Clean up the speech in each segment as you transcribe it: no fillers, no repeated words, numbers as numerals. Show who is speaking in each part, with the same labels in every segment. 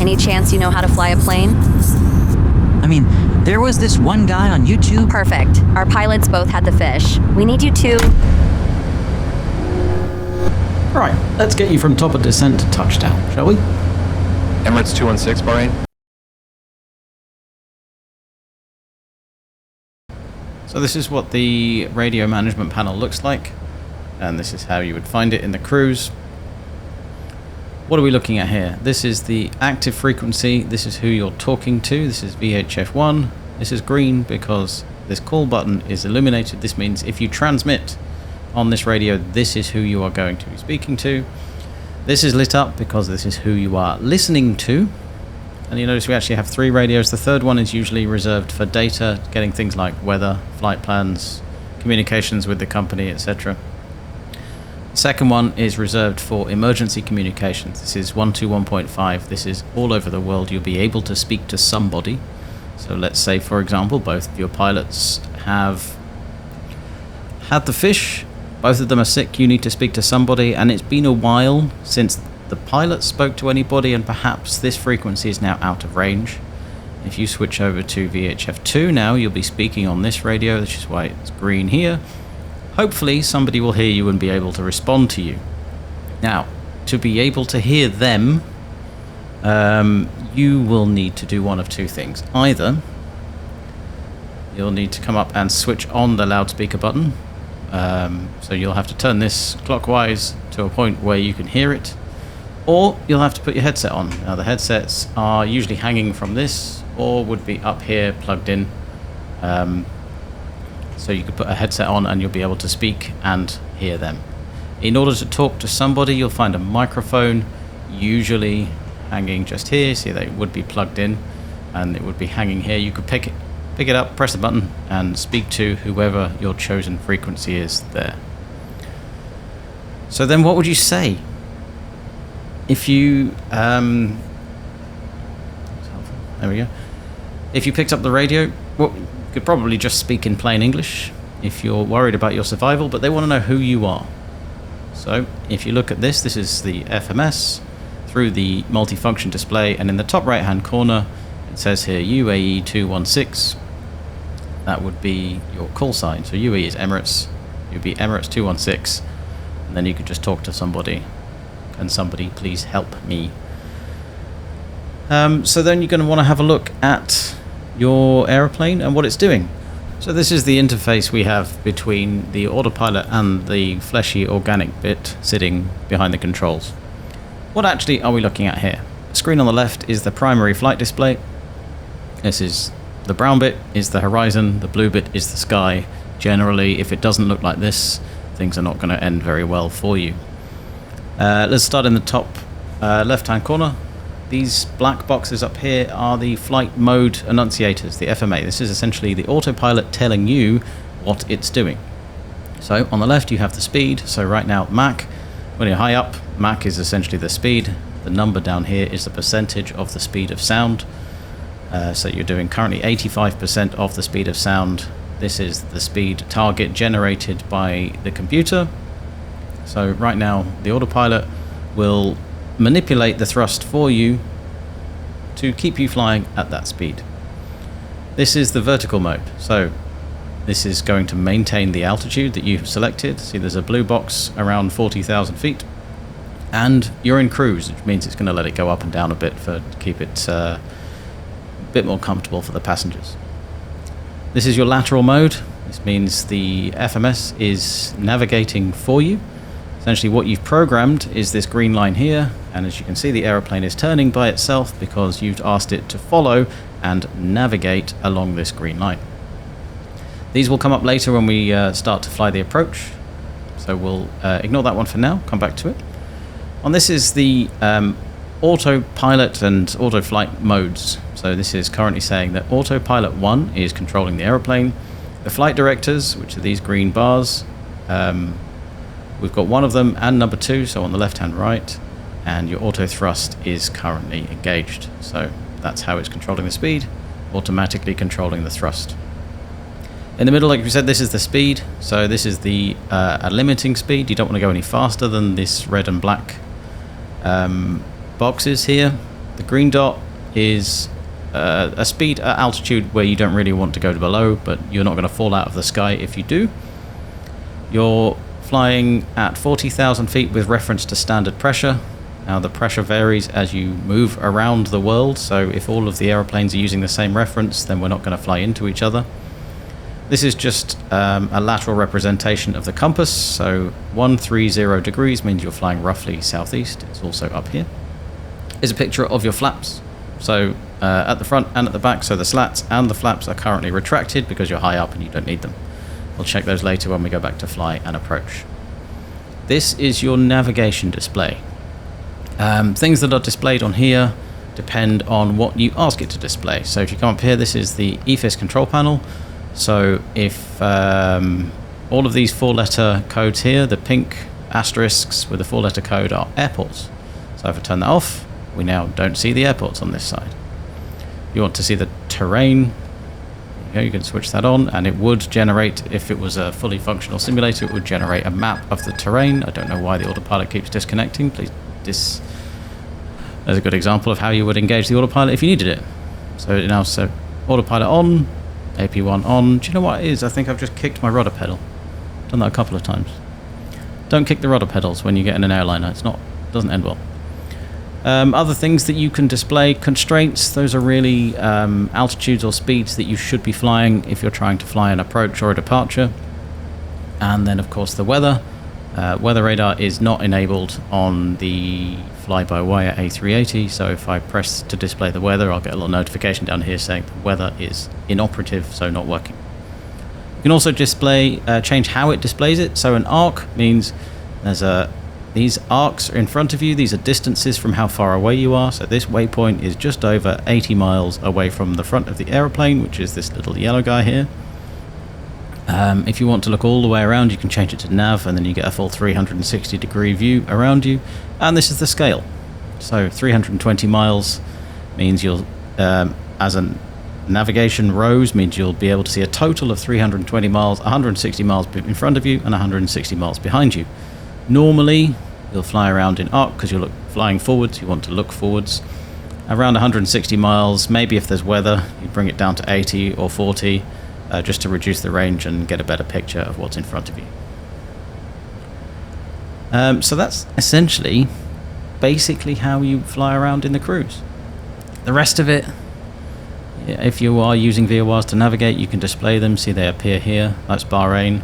Speaker 1: Any chance you know how to fly a plane?
Speaker 2: I mean, there was this one guy on YouTube.
Speaker 1: Perfect. Our pilots both had the fish. We need you to...
Speaker 3: Right, let's get you from top of descent to touchdown, shall we?
Speaker 4: Emirates 216, Bahrain.
Speaker 3: So this is what the radio management panel looks like, and this is how you would find it in the cruise. What are we looking at here? This is the active frequency. This is who you're talking to. This is VHF1. This is green because this call button is illuminated. This means if you transmit on this radio, this is who you are going to be speaking to. This is lit up because this is who you are listening to. And you notice we actually have 3 radios. The third one is usually reserved for data, getting things like weather, flight plans, communications with the company, etc. The second one is reserved for emergency communications. This is 121.5. This is all over the world. You'll be able to speak to somebody. So let's say, for example, both of your pilots have had the fish. Both of them are sick. You need to speak to somebody, and it's been a while since the pilot spoke to anybody, and perhaps this frequency is now out of range. If you switch over to VHF2 now, you'll be speaking on this radio, which is why it's green here. Hopefully somebody will hear you and be able to respond to you. Now, to be able to hear them, you will need to do one of 2 things. Either you'll need to come up and switch on the loudspeaker button, so you'll have to turn this clockwise to a point where you can hear it, or you'll have to put your headset on. Now the headsets are usually hanging from this or would be up here plugged in. So you could put a headset on and you'll be able to speak and hear them. In order to talk to somebody, you'll find a microphone usually hanging just here. See, they would be plugged in and it would be hanging here. You could pick it up, press the button and speak to whoever your chosen frequency is there. So then what would you say? If you, there we go. If you picked up the radio, well, you could probably just speak in plain English if you're worried about your survival, but they want to know who you are. So if you look at this, this is the FMS through the multifunction display, and in the top right hand corner it says here UAE 216. That would be your call sign. So UAE is Emirates, it would be Emirates 216, and then you could just talk to somebody. Can somebody please help me? So then you're going to want to have a look at your aeroplane and what it's doing. So this is the interface we have between the autopilot and the fleshy organic bit sitting behind the controls. What actually are we looking at here? The screen on the left is the primary flight display. This is the brown bit is the horizon, the blue bit is the sky. Generally, if it doesn't look like this, things are not going to end very well for you. Let's start in the top left-hand corner. These black boxes up here are the flight mode annunciators, the FMA. This is essentially the autopilot telling you what it's doing. So on the left you have the speed. So right now Mach, when you're high up, Mach is essentially the speed. The number down here is the percentage of the speed of sound. So you're doing currently 85% of the speed of sound. This is the speed target generated by the computer. So right now the autopilot will manipulate the thrust for you to keep you flying at that speed. This is the vertical mode. So this is going to maintain the altitude that you've selected. See, there's a blue box around 40,000 feet. And you're in cruise, which means it's going to let it go up and down a bit to keep it a bit more comfortable for the passengers. This is your lateral mode. This means the FMS is navigating for you. Essentially what you've programmed is this green line here, and as you can see the aeroplane is turning by itself because you've asked it to follow and navigate along this green line. These will come up later when we start to fly the approach, so we'll ignore that one for now, come back to it. On this is the autopilot and auto flight modes. So this is currently saying that autopilot 1 is controlling the aeroplane. The flight directors, which are these green bars, we've got one of them and number 2, so on the left hand right, and your auto thrust is currently engaged. So that's how it's controlling the speed, automatically controlling the thrust. In the middle, like we said, this is the speed. So this is the a limiting speed. You don't want to go any faster than this red and black boxes here. The green dot is a speed at altitude where you don't really want to go to below, but you're not going to fall out of the sky if you do. You're flying at 40,000 feet with reference to standard pressure. Now the pressure varies as you move around the world, so if all of the aeroplanes are using the same reference, then we're not going to fly into each other. This is just a lateral representation of the compass, so 130 degrees means you're flying roughly southeast. It's also up here. Here's a picture of your flaps. So at the front and at the back, so the slats and the flaps are currently retracted because you're high up and you don't need them. We'll check those later when we go back to fly and approach. This is your navigation display. Things that are displayed on here depend on what you ask it to display. So if you come up here, this is the EFIS control panel. So if all of these 4-letter codes here, the pink asterisks with the 4-letter code are airports. So if I turn that off, we now don't see the airports on this side. You want to see the terrain, you can switch that on, and it would generate, if it was a fully functional simulator, it would generate a map of the terrain. I don't know why the autopilot keeps disconnecting. Please, there's a good example of how you would engage the autopilot if you needed it. So it now says autopilot on, AP1 on. Do you know what it is? I think I've just kicked my rudder pedal. Done that a couple of times. Don't kick the rudder pedals when you get in an airliner. It doesn't end well. Other things that you can display, constraints, those are really altitudes or speeds that you should be flying if you're trying to fly an approach or a departure. And then of course the weather. Weather radar is not enabled on the fly-by-wire A380, so if I press to display the weather, I'll get a little notification down here saying the weather is inoperative, so not working. You can also change how it displays it. So an arc means these arcs are in front of you. These are distances from how far away you are. So this waypoint is just over 80 miles away from the front of the aeroplane, which is this little yellow guy here. If you want to look all the way around, you can change it to nav, and then you get a full 360 degree view around you. And this is the scale. So 320 miles means you'll, as a navigation rows, means you'll be able to see a total of 320 miles, 160 miles in front of you and 160 miles behind you. Normally, you'll fly around in arc because you're flying forwards, you want to look forwards. Around 160 miles, maybe if there's weather, you bring it down to 80 or 40, just to reduce the range and get a better picture of what's in front of you. So that's essentially, basically how you fly around in the cruise. The rest of it, if you are using VORs to navigate, you can display them. See, they appear here. That's Bahrain.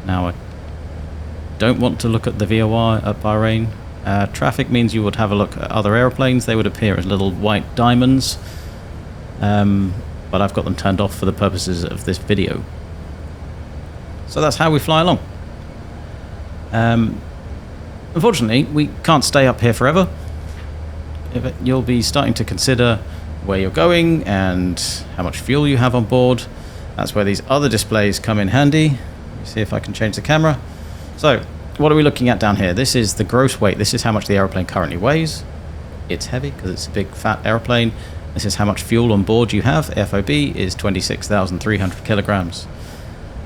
Speaker 3: Now, I don't want to look at the VOR at Bahrain. Traffic means you would have a look at other airplanes. They would appear as little white diamonds. But I've got them turned off for the purposes of this video. So that's how we fly along. Unfortunately, we can't stay up here forever. You'll be starting to consider where you're going and how much fuel you have on board. That's where these other displays come in handy. Let me see if I can change the camera. So, what are we looking at down here? This is the gross weight. This is how much the aeroplane currently weighs. It's heavy because it's a big fat aeroplane. This is how much fuel on board you have. FOB is 26,300 kilograms.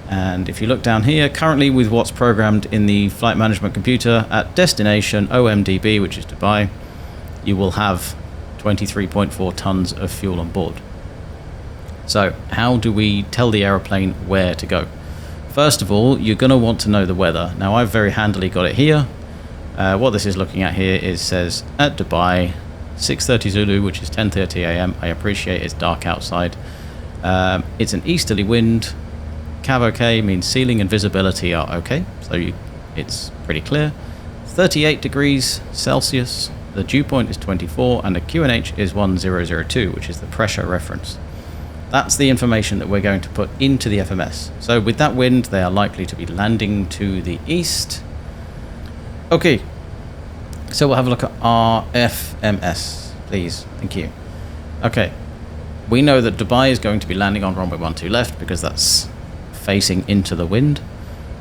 Speaker 3: And if you look down here, currently with what's programmed in the flight management computer at destination OMDB, which is Dubai, you will have 23.4 tons of fuel on board. So how do we tell the aeroplane where to go? First of all, you're going to want to know the weather. Now I've very handily got it here. What this is looking at here is says at Dubai, 6:30 Zulu, which is 10:30 AM. I appreciate it's dark outside. It's an easterly wind. Cav OK means ceiling and visibility are okay, so it's pretty clear. 38 degrees Celsius. The dew point is 24, and the QNH is 1002, which is the pressure reference. That's the information that we're going to put into the FMS. So with that wind, they are likely to be landing to the east. Okay. So we'll have a look at our FMS, please. Thank you. Okay. We know that Dubai is going to be landing on runway 12 left because that's facing into the wind.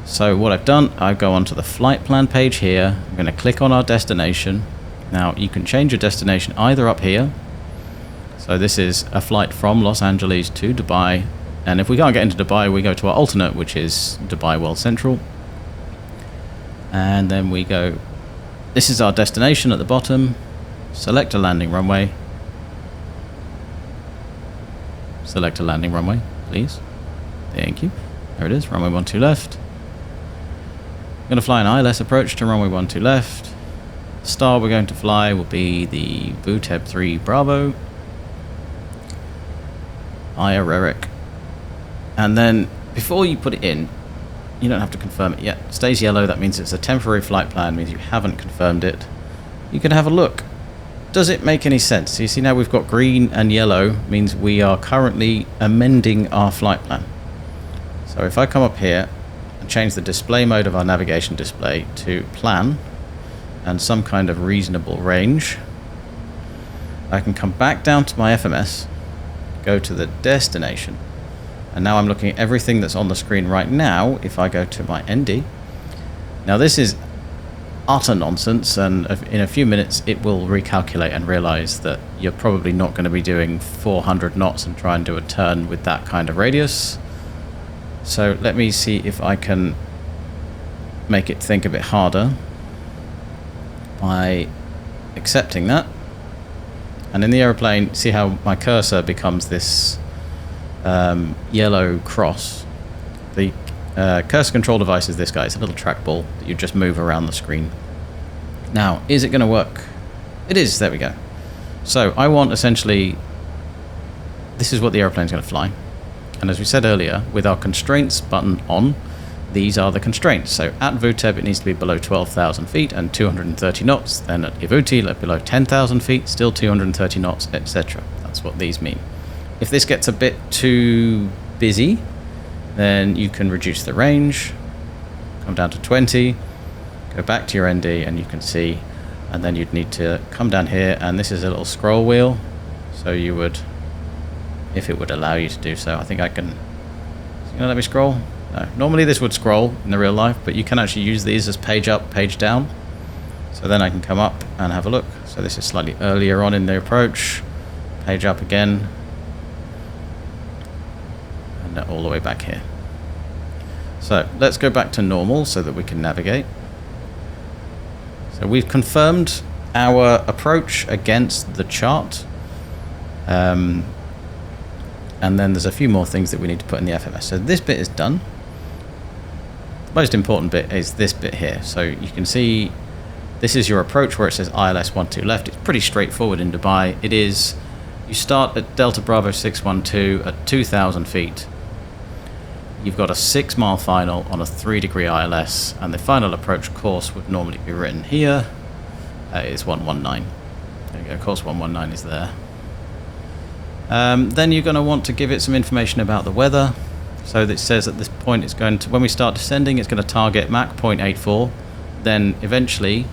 Speaker 3: So what I've done, I go onto the flight plan page here. I'm going to click on our destination. Now you can change your destination either up here. So this is a flight from Los Angeles to Dubai. And if we can't get into Dubai, we go to our alternate, which is Dubai World Central. And then we go... This is our destination at the bottom. select a landing runway. Select a landing runway, please. Thank you. There it is, runway 12 left. I'm going to fly an ILS approach to runway 12 left. The star we're going to fly will be the VTEB 3 Bravo. Via Rerick. And then, before you put it in, you don't have to confirm it yet. It stays yellow, that means it's a temporary flight plan, means you haven't confirmed it. You can have a look. Does it make any sense? You see now we've got green and yellow, means we are currently amending our flight plan. So if I come up here and change the display mode of our navigation display to plan and some kind of reasonable range, I can come back down to my FMS, go to the destination, and now I'm looking at everything that's on the screen right now. If I go to my ND, now this is utter nonsense, and in a few minutes it will recalculate and realize that you're probably not going to be doing 400 knots and try and do a turn with that kind of radius. So let me see if I can make it think a bit harder by accepting that. And in the aeroplane, see how my cursor becomes this yellow cross. The cursor control device is this guy. It's a little trackball that you just move around the screen. Now, is it going to work? It is. There we go. So I want essentially, this is what the aeroplane's going to fly. And as we said earlier, with our constraints button on, these are the constraints. So at VTEB it needs to be below 12,000 feet and 230 knots. Then at Ivuti, below 10,000 feet, still 230 knots, etc. That's what these mean. If this gets a bit too busy, then you can reduce the range, come down to 20, go back to your ND, and you can see, and then you'd need to come down here, and this is a little scroll wheel, so you would, if it would allow you to do so. I think I can, is it gonna let me scroll? No. Normally this would scroll in the real life, but you can actually use these as page up, page down. So then I can come up and have a look. So this is slightly earlier on in the approach, page up again, and all the way back here. So let's go back to normal so that we can navigate. So we've confirmed our approach against the chart. And then there's a few more things that we need to put in the FMS. So this bit is done. The most important bit is this bit here. So you can see this is your approach where it says ILS 12 left. It's pretty straightforward in Dubai. It is, you start at Delta Bravo 612 at 2,000 feet. You've got a 6-mile final on a 3-degree ILS, and the final approach course would normally be written here. It's 119. There you go, course 119 is there. Then you're going to want to give it some information about the weather. So that says at this point it's going to, when we start descending, it's going to target Mach 0.84. Then eventually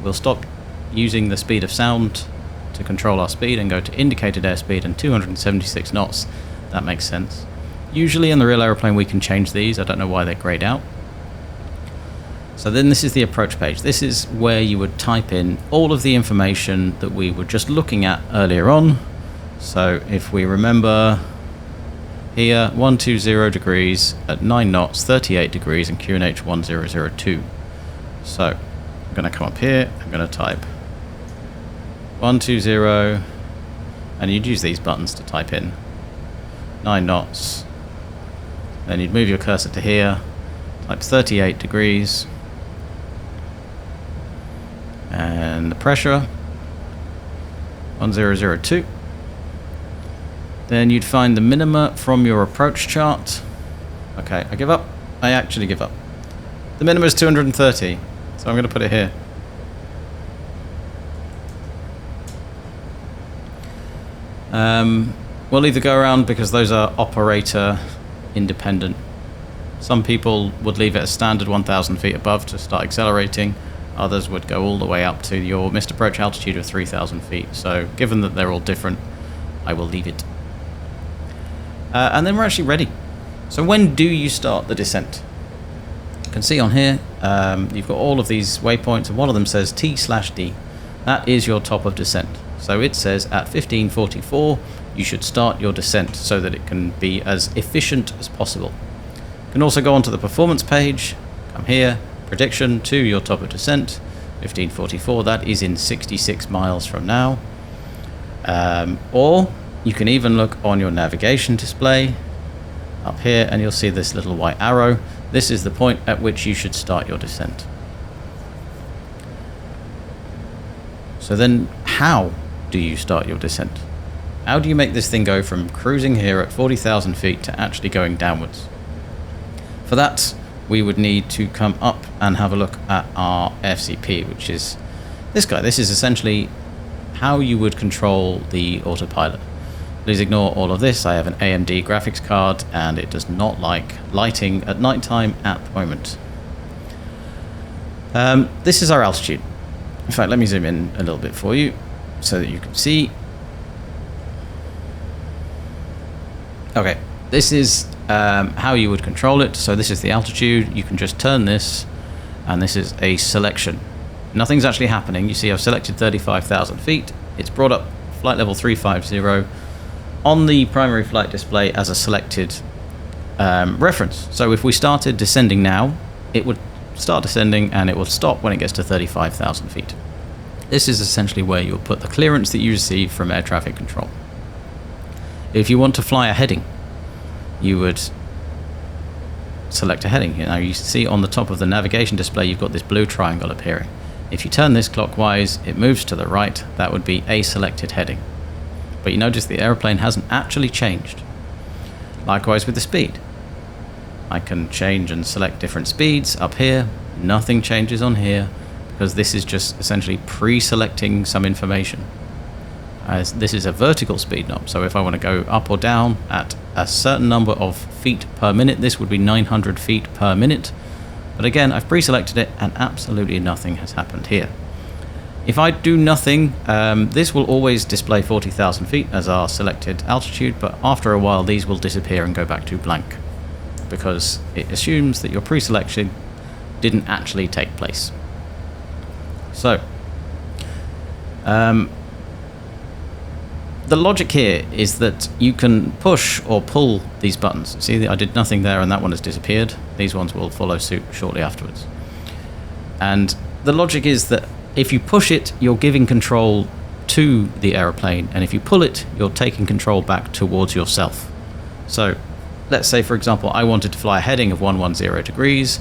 Speaker 3: we'll stop using the speed of sound to control our speed and go to indicated airspeed and 276 knots. That makes sense. Usually in the real aeroplane we can change these. I don't know why they're grayed out. So then this is the approach page. This is where you would type in all of the information that we were just looking at earlier on. So if we remember here, 120 degrees at 9 knots, 38 degrees, and QNH 1002. So I'm going to come up here, I'm going to type 120, and you'd use these buttons to type in 9 knots. Then you'd move your cursor to here, type 38 degrees, and the pressure 1002. Then you'd find the minima from your approach chart. Okay, I give up. I actually give up. The minima is 230, so I'm going to put it here. We'll either go around because those are operator independent. Some people would leave it as standard 1,000 feet above to start accelerating. Others would go all the way up to your missed approach altitude of 3,000 feet. So given that they're all different, I will leave it. And then we're actually ready. So when do you start the descent? You can see on here, you've got all of these waypoints, and one of them says T/D. That is your top of descent. So it says at 1544, you should start your descent so that it can be as efficient as possible. You can also go onto the performance page, come here, prediction to your top of descent, 1544, that is in 66 miles from now. Or you can even look on your navigation display up here and you'll see this little white arrow. This is the point at which you should start your descent. So then how do you start your descent? How do you make this thing go from cruising here at 40,000 feet to actually going downwards? For that, we would need to come up and have a look at our FCP, which is this guy. This is essentially how you would control the autopilot. Please ignore all of this. I have an AMD graphics card and it does not like lighting at nighttime at the moment. This is our altitude. In fact, let me zoom in a little bit for you so that you can see. Okay, this is how you would control it. So this is the altitude. You can just turn this, and this is a selection. Nothing's actually happening. You see I've selected 35,000 feet. It's brought up flight level 350 on the primary flight display as a selected reference. So if we started descending now, it would start descending and it will stop when it gets to 35,000 feet. This is essentially where you'll put the clearance that you receive from air traffic control. If you want to fly a heading, you would select a heading. Now you see on the top of the navigation display you've got this blue triangle appearing. If you turn this clockwise, it moves to the right. That would be a selected heading. But you notice the aeroplane hasn't actually changed. Likewise with the speed. I can change and select different speeds up here. Nothing changes on here because this is just essentially pre-selecting some information. As this is a vertical speed knob, so if I want to go up or down at a certain number of feet per minute, this would be 900 feet per minute. But again, I've pre-selected it and absolutely nothing has happened here. If I do nothing, this will always display 40,000 feet as our selected altitude, but after a while these will disappear and go back to blank because it assumes that your pre-selection didn't actually take place. So, the logic here is that you can push or pull these buttons. See, I did nothing there and that one has disappeared. These ones will follow suit shortly afterwards. And the logic is that if you push it, you're giving control to the aeroplane, and if you pull it, you're taking control back towards yourself. So, let's say, for example, I wanted to fly a heading of 110 degrees.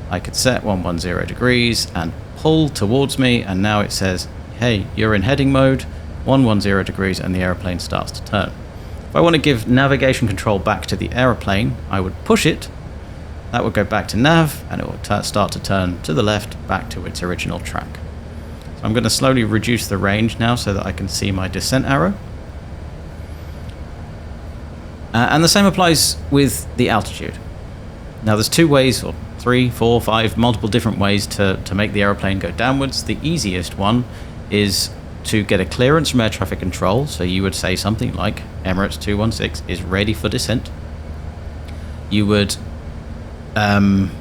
Speaker 3: I could set 110 degrees and pull towards me, and now it says, hey, you're in heading mode, 110 degrees, and the aeroplane starts to turn. If I want to give navigation control back to the aeroplane, I would push it. That would go back to nav, and it will start to turn to the left back to its original track. So I'm going to slowly reduce the range now so that I can see my descent arrow. And the same applies with the altitude. Now there's two ways, or 3, 4, 5, multiple different ways to make the aeroplane go downwards. The easiest one is to get a clearance from air traffic control. So you would say something like Emirates 216 is ready for descent. You would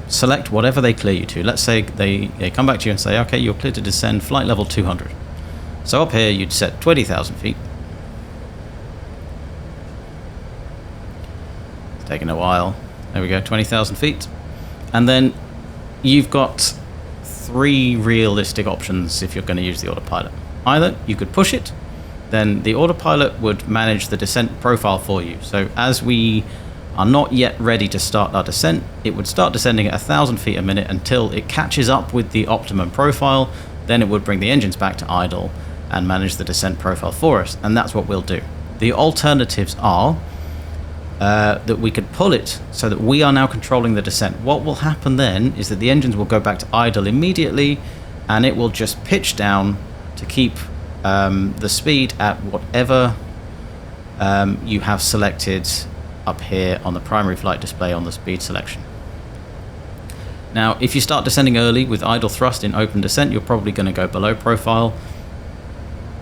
Speaker 3: select whatever they clear you to. Let's say they come back to you and say, okay, you're cleared to descend flight level 200. So up here you'd set 20,000 feet. It's taking a while. There we go, 20,000 feet. And then you've got 3 realistic options if you're going to use the autopilot. Either you could push it, then the autopilot would manage the descent profile for you. So as we are not yet ready to start our descent, it would start descending at 1,000 feet a minute until it catches up with the optimum profile. Then it would bring the engines back to idle and manage the descent profile for us, and that's what we'll do. The alternatives are that we could pull it so that we are now controlling the descent. What will happen then is that the engines will go back to idle immediately, and it will just pitch down to keep the speed at whatever you have selected up here on the primary flight display on the speed selection. Now, if you start descending early with idle thrust in open descent, you're probably going to go below profile.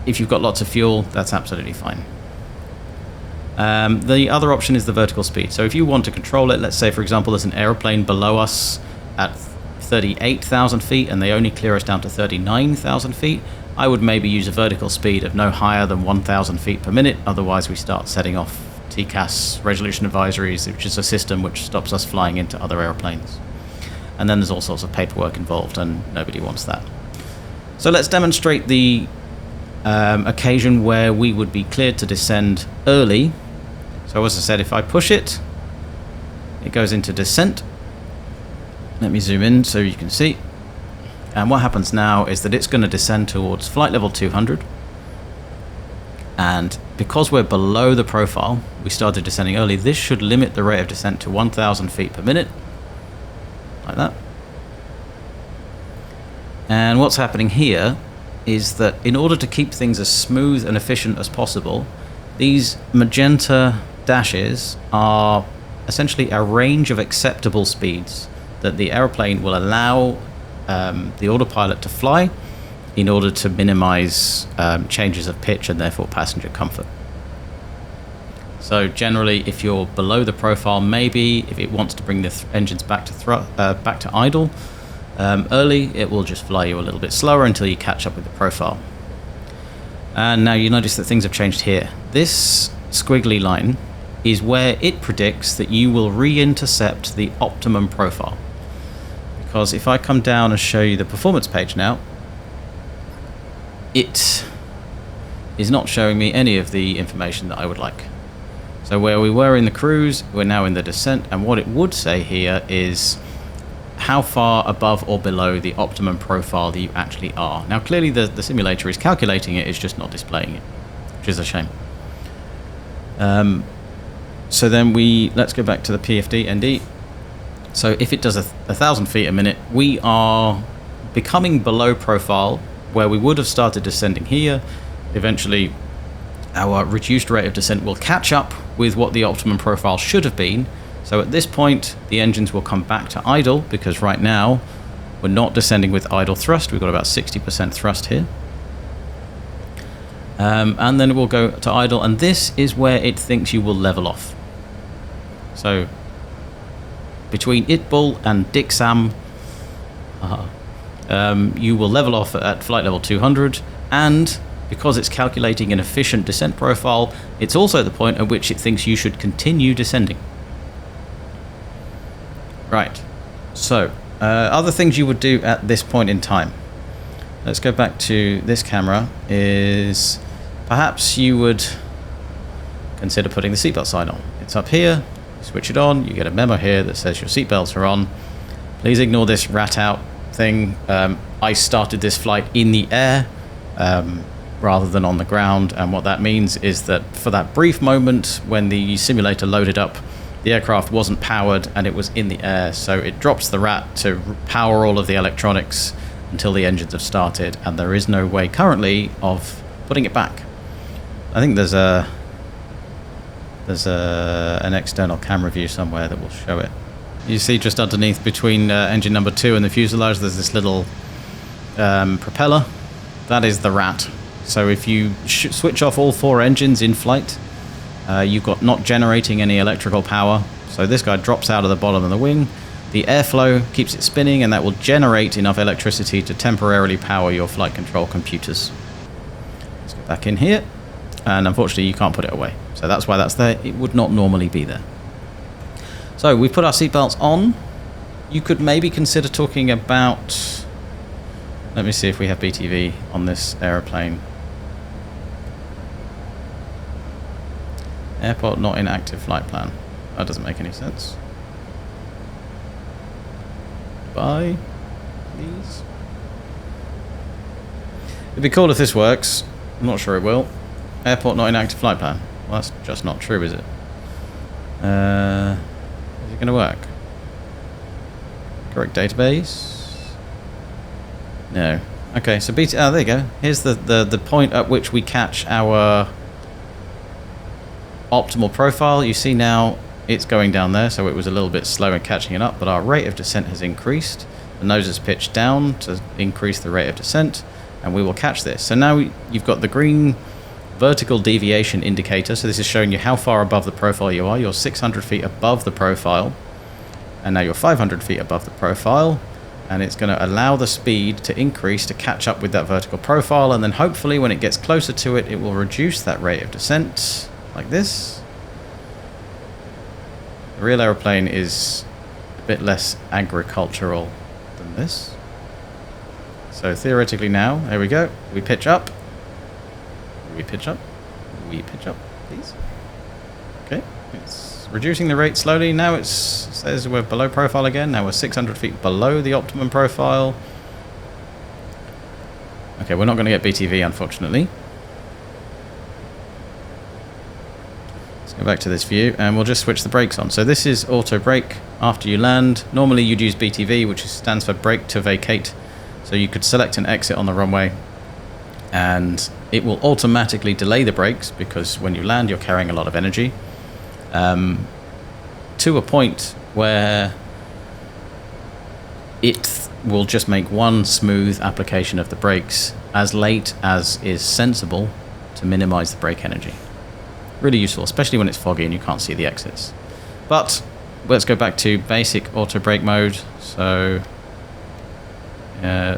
Speaker 3: If you've got lots of fuel, that's absolutely fine. The other option is the vertical speed. So if you want to control it, let's say, for example, there's an aeroplane below us at 38,000 feet and they only clear us down to 39,000 feet, I would maybe use a vertical speed of no higher than 1,000 feet per minute. Otherwise, we start setting off TCAS resolution advisories, which is a system which stops us flying into other airplanes. And then there's all sorts of paperwork involved, and nobody wants that. So let's demonstrate the occasion where we would be cleared to descend early. So as I said, if I push it, it goes into descent. Let me zoom in so you can see. And what happens now is that it's going to descend towards flight level 200. And because we're below the profile, we started descending early, this should limit the rate of descent to 1,000 feet per minute. Like that. And what's happening here is that in order to keep things as smooth and efficient as possible, these magenta dashes are essentially a range of acceptable speeds that the aeroplane will allow the autopilot to fly in order to minimize changes of pitch and therefore passenger comfort. So generally, if you're below the profile, maybe if it wants to bring the engines back to idle early, it will just fly you a little bit slower until you catch up with the profile. And now you notice that things have changed here. This squiggly line is where it predicts that you will re-intercept the optimum profile. Because if I come down and show you the performance page now, it is not showing me any of the information that I would like. So where we were in the cruise, we're now in the descent, and what it would say here is how far above or below the optimum profile that you actually are. Now clearly the simulator is calculating it, it's just not displaying it, which is a shame. So then let's go back to the PFD ND. So if it does 1,000 feet a minute, we are becoming below profile where we would have started descending here. Eventually our reduced rate of descent will catch up with what the optimum profile should have been. So at this point the engines will come back to idle, because right now we're not descending with idle thrust. We've got about 60% thrust here. And then it will go to idle, and this is where it thinks you will level off. So between Itbull and Dixam, you will level off at flight level 200, and because it's calculating an efficient descent profile, it's also the point at which it thinks you should continue descending. Right, so other things you would do at this point in time. Let's go back to this camera, is perhaps you would consider putting the seatbelt sign on. It's up here, you switch it on, you get a memo here that says your seatbelts are on. Please ignore this rat out thing. I started this flight in the air rather than on the ground, and what that means is that for that brief moment when the simulator loaded up, the aircraft wasn't powered and it was in the air, so it drops the rat to power all of the electronics until the engines have started, and there is no way currently of putting it back. I think there's an external camera view somewhere that will show it. You see just underneath between engine number 2 and the fuselage, there's this little propeller. That is the rat. So if you switch off all 4 engines in flight, you've got not generating any electrical power. So this guy drops out of the bottom of the wing. The airflow keeps it spinning, and that will generate enough electricity to temporarily power your flight control computers. Let's go back in here, and unfortunately you can't put it away. So that's why that's there. It would not normally be there. So we've put our seatbelts on. You could maybe consider talking about... Let me see if we have BTV on this aeroplane. Airport not in active flight plan. That doesn't make any sense. Bye, please. It'd be cool if this works. I'm not sure it will. Airport not in active flight plan. Well, that's just not true, is it? Is it going to work? Correct database? No. Okay, so BT... Oh, there you go. Here's the point at which we catch our optimal profile. You see now it's going down there, so it was a little bit slow in catching it up, but our rate of descent has increased. The nose is pitched down to increase the rate of descent, and we will catch this. So now you've got the green vertical deviation indicator, so this is showing you how far above the profile you are. You're 600 feet above the profile, and now you're 500 feet above the profile, and it's going to allow the speed to increase to catch up with that vertical profile, and then hopefully when it gets closer to it, it will reduce that rate of descent like this. The real aeroplane is a bit less agricultural than this. So theoretically now, there we go. We pitch up. We pitch up. We pitch up, please. Okay, it's reducing the rate slowly. Now it says we're below profile again. Now we're 600 feet below the optimum profile. Okay, we're not going to get BTV, unfortunately. Let's go back to this view, and we'll just switch the brakes on. So this is auto brake after you land. Normally you'd use BTV, which stands for brake to vacate. So you could select an exit on the runway, and it will automatically delay the brakes, because when you land you're carrying a lot of energy, to a point where it will just make one smooth application of the brakes as late as is sensible to minimize the brake energy. Really useful, especially when it's foggy and you can't see the exits. But let's go back to basic auto brake mode. So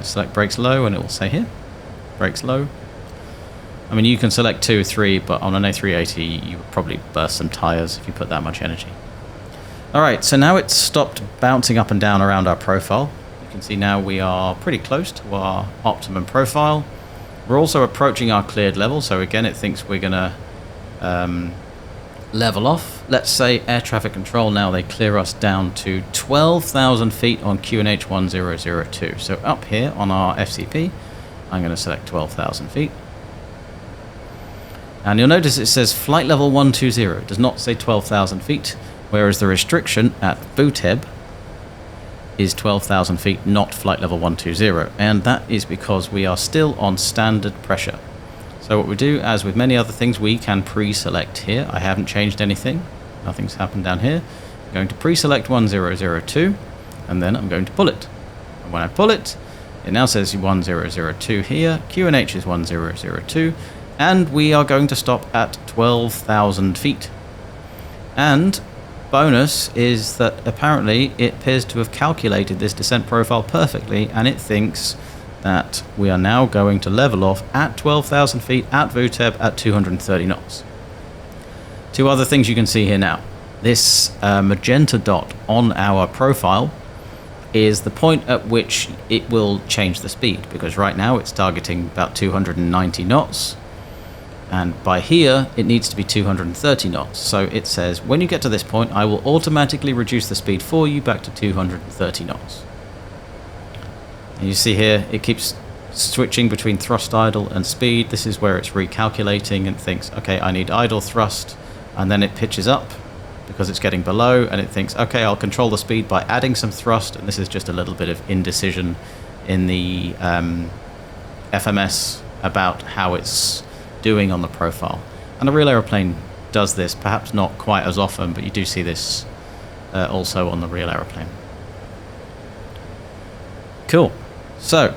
Speaker 3: select brakes low, and it will say here brakes low. I mean, you can select 2, 3, but on an A380 you would probably burst some tires if you put that much energy. Alright, so now it's stopped bouncing up and down around our profile. You can see now we are pretty close to our optimum profile. We're also approaching our cleared level, so again it thinks we're going to level off. Let's say air traffic control now, they clear us down to 12,000 feet on QNH 1002. So up here on our FCP, I'm going to select 12,000 feet. And you'll notice it says flight level 120. It does not say 12,000 feet, whereas the restriction at VUTEB is 12,000 feet, not flight level 120. And that is because we are still on standard pressure. So what we do, as with many other things, we can pre-select here. I haven't changed anything. Nothing's happened down here. I'm going to pre-select 1002, and then I'm going to pull it. And when I pull it, it now says 1002 here. QNH is 1002. And we are going to stop at 12,000 feet. And bonus is that apparently it appears to have calculated this descent profile perfectly, and it thinks that we are now going to level off at 12,000 feet at VUTEB at 230 knots. Two other things you can see here now. This magenta dot on our profile is the point at which it will change the speed, because right now it's targeting about 290 knots. And by here, it needs to be 230 knots. So it says, when you get to this point, I will automatically reduce the speed for you back to 230 knots. And you see here, it keeps switching between thrust idle and speed. This is where it's recalculating and thinks, okay, I need idle thrust. And then it pitches up because it's getting below, and it thinks, okay, I'll control the speed by adding some thrust. And this is just a little bit of indecision in the FMS about how it's doing on the profile. And a real aeroplane does this, perhaps not quite as often, but you do see this also on the real aeroplane. Cool. So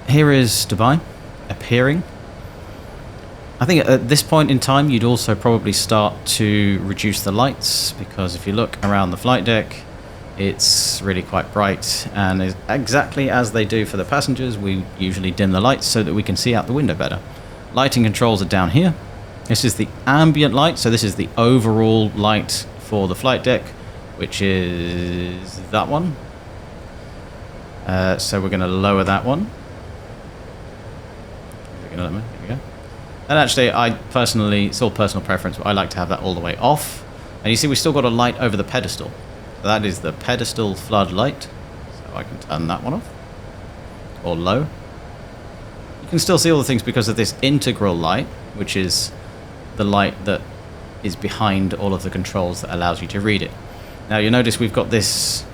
Speaker 3: here is Dubai appearing. I think at this point in time you'd also probably start to reduce the lights, because if you look around the flight deck, it's really quite bright, and exactly as they do for the passengers, we usually dim the lights so that we can see out the window better. Lighting controls are down here. This is the ambient light, so this is the overall light for the flight deck, which is that one. So we're going to lower that one. Is it going to let me? Here we go. And actually, I personally, it's all personal preference, but I like to have that all the way off. And you see, we've still got a light over the pedestal. So that is the pedestal flood light. So I can turn that one off. Or low. You can still see all the things because of this integral light, which is the light that is behind all of the controls that allows you to read it. Now you notice we've got this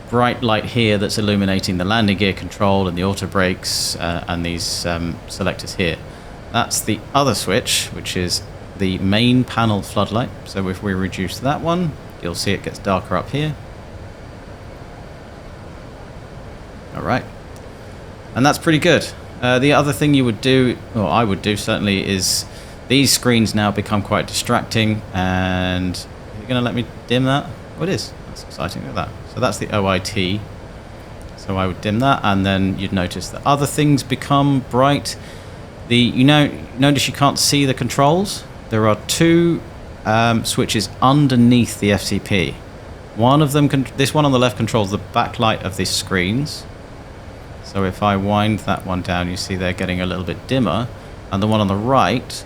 Speaker 3: bright light here that's illuminating the landing gear control and the auto brakes and these selectors here. That's the other switch, which is the main panel floodlight. So if we reduce that one, you'll see it gets darker up here. Alright. And that's pretty good. The other thing you would do, or I would do certainly, is these screens now become quite distracting, and you're going to let me dim that? Oh, it is. That's exciting. Look at that. So that's the OIT. So I would dim that, and then you'd notice that other things become bright. Notice you can't see the controls. There are two switches underneath the FCP. One of them, this one on the left, controls the backlight of these screens. So if I wind that one down, you see they're getting a little bit dimmer. And the one on the right,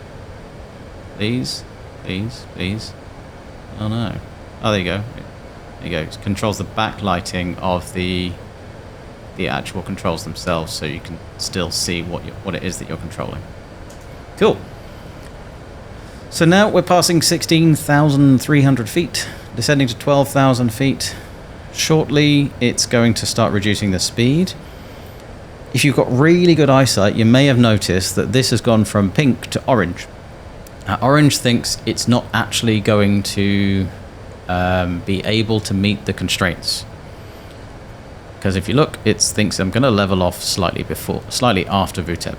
Speaker 3: these. Oh no. Oh, there you go. There you go. It controls the backlighting of the actual controls themselves, so you can still see what it is that you're controlling. Cool. So now we're passing 16,300 feet, descending to 12,000 feet. Shortly, it's going to start reducing the speed. If you've got really good eyesight, you may have noticed that this has gone from pink to orange. Orange thinks it's not actually going to be able to meet the constraints. Because if you look, it thinks I'm going to level off slightly after VTEP.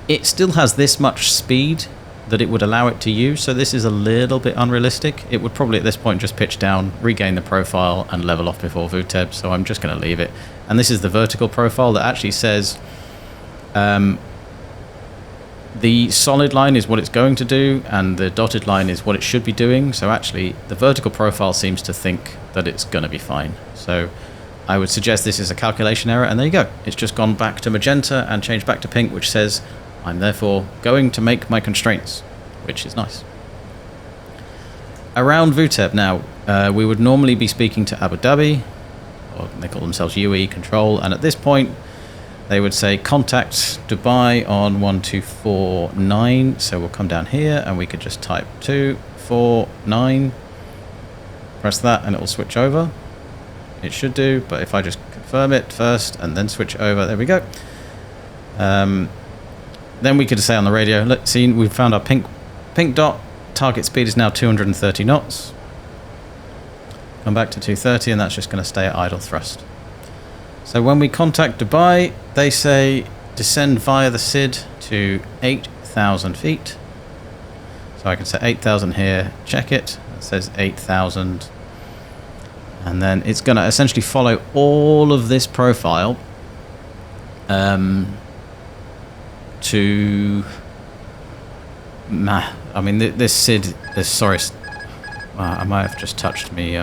Speaker 3: It still has this much speed that it would allow it to use, so this is a little bit unrealistic. It would probably at this point just pitch down, regain the profile, and level off before VTEP, so I'm just going to leave it. And this is the vertical profile that actually says the solid line is what it's going to do, and the dotted line is what it should be doing. So actually, the vertical profile seems to think that it's going to be fine. So I would suggest this is a calculation error, and there you go. It's just gone back to magenta and changed back to pink, which says I'm therefore going to make my constraints, which is nice. Around VTEP now, we would normally be speaking to Abu Dhabi, or they call themselves UE Control, and at this point they would say contact Dubai on 1249. So we'll come down here and we could just type 249, press that, and it will switch over. It should do, but if I just confirm it first and then switch over, there we go. Then we could say on the radio, let's see, we've found our pink dot. Target speed is now 230 knots. Come back to 230, and that's just going to stay at idle thrust. So when we contact Dubai, they say descend via the SID to 8,000 feet. So I can say 8,000 here, check it. It says 8,000. And then it's going to essentially follow all of this profile to... I mean, this SID... Sorry, I might have just touched me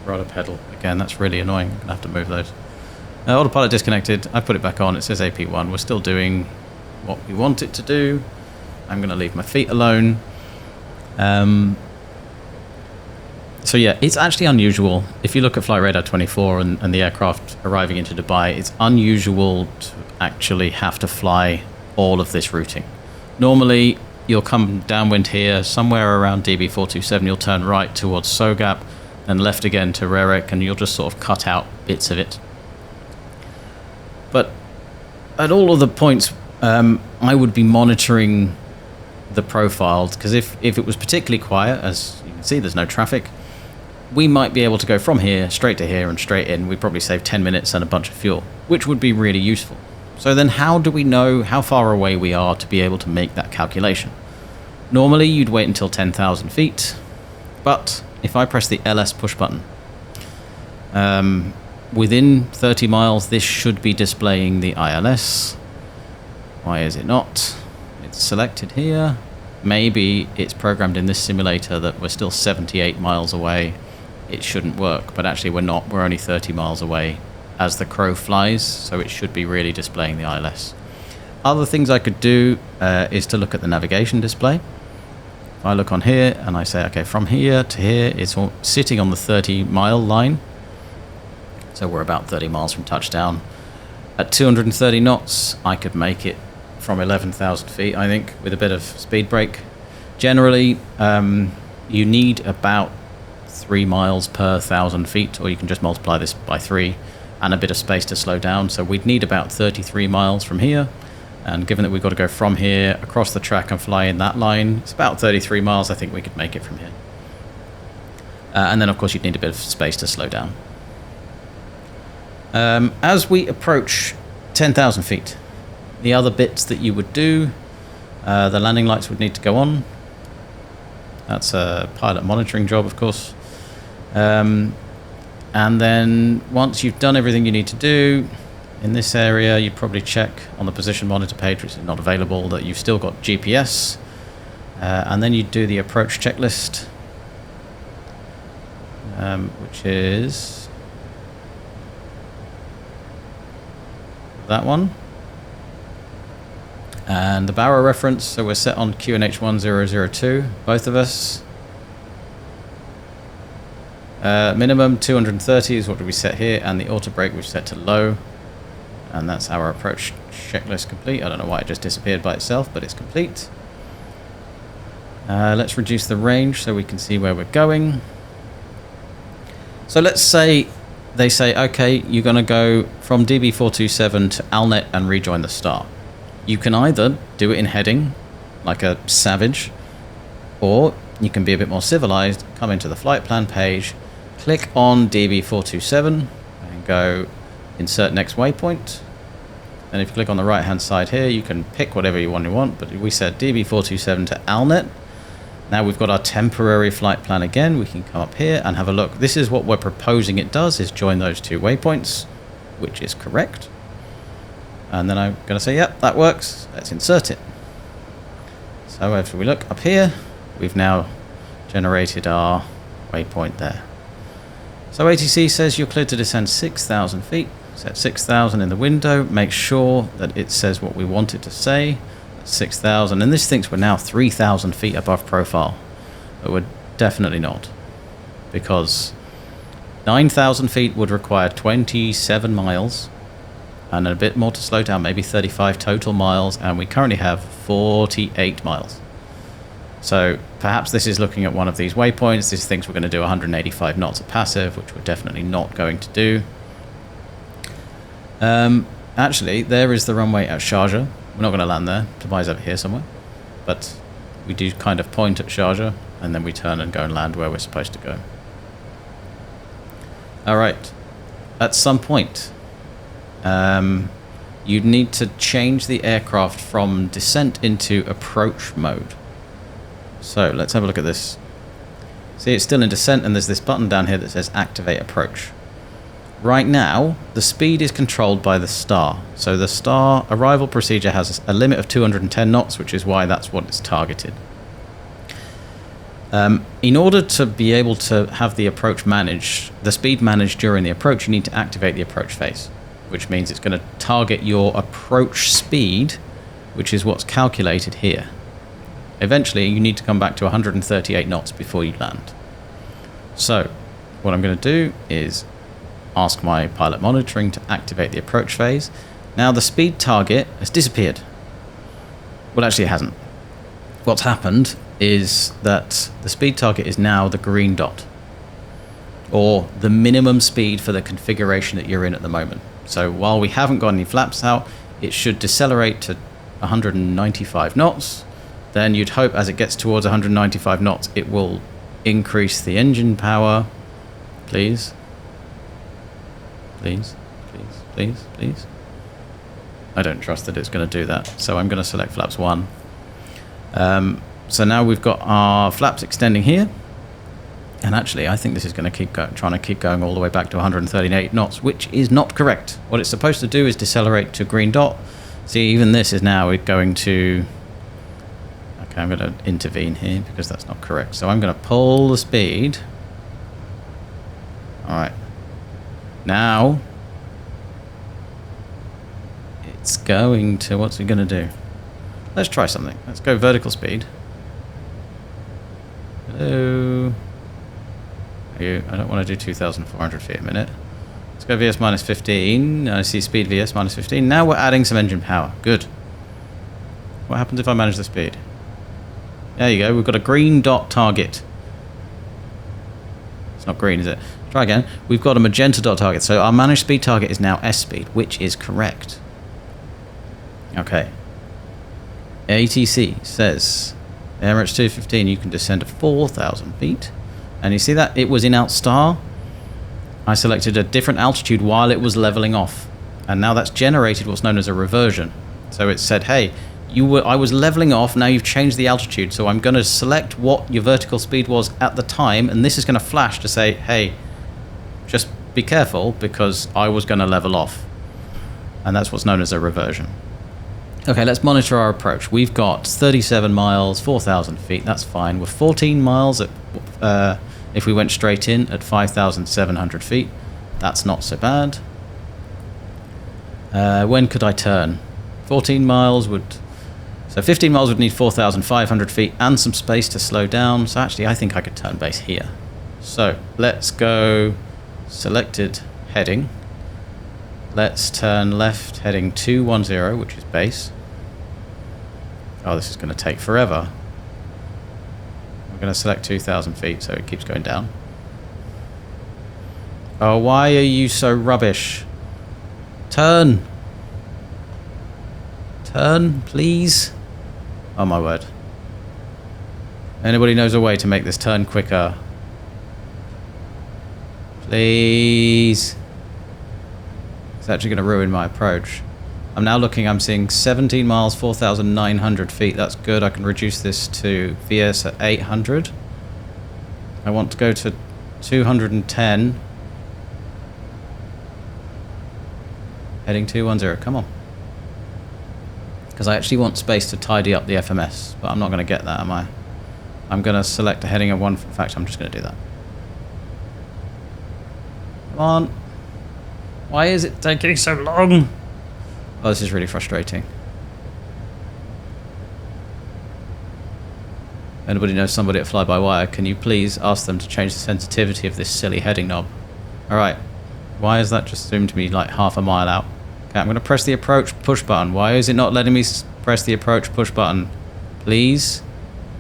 Speaker 3: rudder pedal. Again, that's really annoying. I'm going to have to move those. Autopilot disconnected. I put it back on. It says AP1. We're still doing what we want it to do. I'm going to leave my feet alone. So yeah, it's actually unusual. If you look at Flight Radar 24 and the aircraft arriving into Dubai, it's unusual to actually have to fly all of this routing. Normally, you'll come downwind here, somewhere around DB427, you'll turn right towards SOGAP, and left again to Rerek, and you'll just sort of cut out bits of it. But at all of the points, I would be monitoring the profiles, because if it was particularly quiet, as you can see, there's no traffic, we might be able to go from here, straight to here, and straight in. We'd probably save 10 minutes and a bunch of fuel, which would be really useful. So then how do we know how far away we are to be able to make that calculation? Normally, you'd wait until 10,000 feet, but if I press the LS push button, within 30 miles, this should be displaying the ILS. Why is it not? It's selected here. Maybe it's programmed in this simulator that we're still 78 miles away. It shouldn't work, but actually we're not. We're only 30 miles away as the crow flies, so it should be really displaying the ILS. Other things I could do is to look at the navigation display. If I look on here and I say, okay, from here to here, it's all sitting on the 30-mile line. So we're about 30 miles from touchdown. At 230 knots, I could make it from 11,000 feet, I think, with a bit of speed brake. Generally, you need about 3 miles per 1,000 feet, or you can just multiply this by 3, and a bit of space to slow down. So we'd need about 33 miles from here. And given that we've got to go from here across the track and fly in that line, it's about 33 miles. I think we could make it from here. And then, of course, you'd need a bit of space to slow down. As we approach 10,000 feet, the other bits that you would do, the landing lights would need to go on. That's a pilot monitoring job, of course. And then once you've done everything you need to do, in this area, you'd probably check on the position monitor page, which is not available, that you've still got GPS. And then you'd do the approach checklist, which is that one. And the barrel reference, so we're set on QNH 1002, both of us. Minimum 230 is what we set here, and the auto brake we've set to low. And that's our approach checklist complete. I don't know why it just disappeared by itself, but it's complete. Let's reduce the range so we can see where we're going. So let's say they say, okay, you're going to go from DB427 to ALNET and rejoin the star. You can either do it in heading, like a savage, or you can be a bit more civilized, come into the flight plan page, click on DB427 and go insert next waypoint. And if you click on the right hand side here, you can pick whatever you want, but we said DB427 to ALNET. Now we've got our temporary flight plan again. We can come up here and have a look. This is what we're proposing it does, is join those two waypoints, which is correct. And then I'm going to say, yep, that works. Let's insert it. So if we look up here, we've now generated our waypoint there. So ATC says you're cleared to descend 6,000 feet. Set 6,000 in the window. Make sure that it says what we want it to say. 6,000, and this thinks we're now 3,000 feet above profile, but we're definitely not, because 9,000 feet would require 27 miles and a bit more to slow down, maybe 35 total miles, and we currently have 48 miles. So perhaps this is looking at one of these waypoints. This thinks we're going to do 185 knots of passive, which we're definitely not going to do. Actually, there is the runway at Sharjah. We're not going to land there. Dubai's over here somewhere. But we do kind of point at Sharjah, and then we turn and go and land where we're supposed to go. Alright. At some point, you'd need to change the aircraft from descent into approach mode. So, let's have a look at this. See, it's still in descent, and there's this button down here that says activate approach. Right now, the speed is controlled by the star. So the star arrival procedure has a limit of 210 knots, which is why that's what it's targeted. In order to be able to have the approach managed, the speed managed during the approach, you need to activate the approach phase, which means it's going to target your approach speed, which is what's calculated here. Eventually, you need to come back to 138 knots before you land. So, what I'm going to do is ask my pilot monitoring to activate the approach phase. Now the speed target has disappeared. Well, actually it hasn't. What's happened is that the speed target is now the green dot, or the minimum speed for the configuration that you're in at the moment. So while we haven't got any flaps out, it should decelerate to 195 knots. Then you'd hope as it gets towards 195 knots, it will increase the engine power. Please. Please, please, please, please. I don't trust that it's going to do that, so I'm going to select flaps 1. So now we've got our flaps extending here, and actually I think this is going to keep trying to keep going all the way back to 138 knots, which is not correct. What it's supposed to do is decelerate to green dot. See, even this is now going to... Okay, I'm going to intervene here because that's not correct. So I'm going to pull the speed. Alright. Now, it's going to... What's it going to do? Let's try something. Let's go vertical speed. Hello. I don't want to do 2,400 feet a minute. Let's go VS minus 15. I see speed VS minus 15. Now we're adding some engine power. Good. What happens if I manage the speed? There you go. We've got a green dot target. It's not green, is it? Try again. We've got a magenta dot target. So our managed speed target is now S speed, which is correct. Okay. ATC says Emirates 215, you can descend to 4,000 feet. And you see that? It was in out star. I selected a different altitude while it was leveling off. And now that's generated what's known as a reversion. So it said, hey, I was leveling off, now you've changed the altitude. So I'm going to select what your vertical speed was at the time. And this is going to flash to say, hey, just be careful because I was going to level off. And that's what's known as a reversion. Okay, let's monitor our approach. We've got 37 miles, 4,000 feet. That's fine. We're 14 miles at, if we went straight in at 5,700 feet. That's not so bad. When could I turn? 14 miles would... So 15 miles would need 4,500 feet and some space to slow down. So actually, I think I could turn base here. So let's go selected heading. Let's turn left heading 210, which is base. Oh, this is going to take forever. We're going to select 2,000 feet so it keeps going down. Oh, why are you so rubbish? Turn! Turn, please. Oh my word. Anybody knows a way to make this turn quicker? Please. It's actually going to ruin my approach. I'm now looking, I'm seeing 17 miles, 4,900 feet. That's good. I can reduce this to VS at 800. I want to go to 210. Heading 210. Come on. Because I actually want space to tidy up the FMS, but I'm not going to get that, am I? I'm going to select a heading of one. In fact, I'm just going to do that. Come on. Why is it taking so long? Oh, this is really frustrating. Anybody knows somebody at Fly-by-Wire, can you please ask them to change the sensitivity of this silly heading knob? Alright. Why is that just zoomed me like half a mile out? Okay, I'm going to press the approach push button. Why is it not letting me press the approach push button? Please?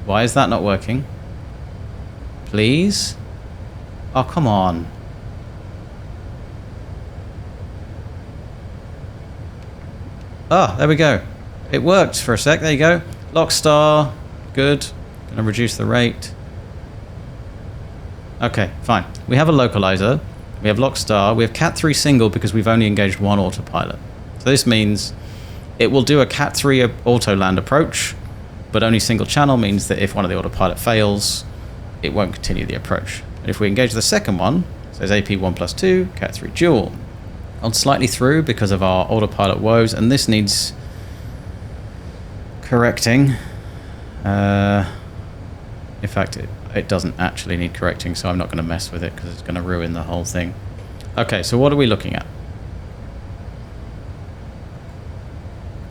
Speaker 3: Why is that not working? Please? Oh, come on. Ah, there we go. It worked for a sec. There you go. Lock star. Good. Gonna reduce the rate. Okay, fine. We have a localizer. We have lock star. We have Cat 3 single because we've only engaged one autopilot. So this means it will do a Cat 3 Autoland approach, but only single channel means that if one of the autopilot fails, it won't continue the approach. And if we engage the second one, it says AP1+2, Cat 3 dual. On slightly through because of our autopilot woes, and this needs correcting. In fact, it doesn't actually need correcting, so I'm not going to mess with it because it's going to ruin the whole thing. Okay, so what are we looking at?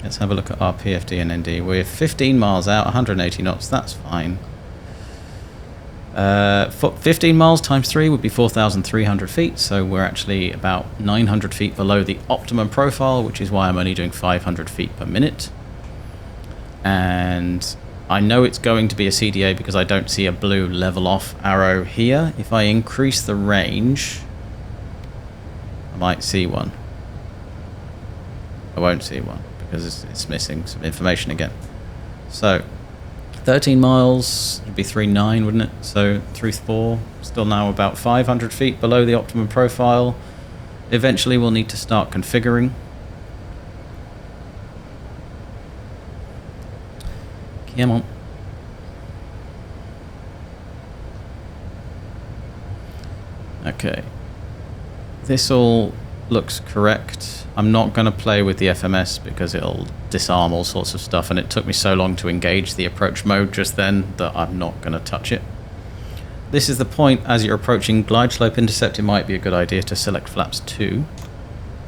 Speaker 3: Let's have a look at our PFD and ND. We're 15 miles out, 180 knots, that's fine. 15 miles times 3 would be 4,300 feet, so we're actually about 900 feet below the optimum profile, which is why I'm only doing 500 feet per minute. And I know it's going to be a CDA because I don't see a blue level off arrow here. If I increase the range, I might see one. I won't see one because it's missing some information again. So 13 miles would be 3.9, wouldn't it? So 3.4, still now about 500 feet below the optimum profile. Eventually we'll need to start configuring. Come on. Okay. This all looks correct. I'm not going to play with the FMS because it'll disarm all sorts of stuff, and it took me so long to engage the approach mode just then that I'm not going to touch it. This is the point as you're approaching glide slope intercept, it might be a good idea to select flaps 2.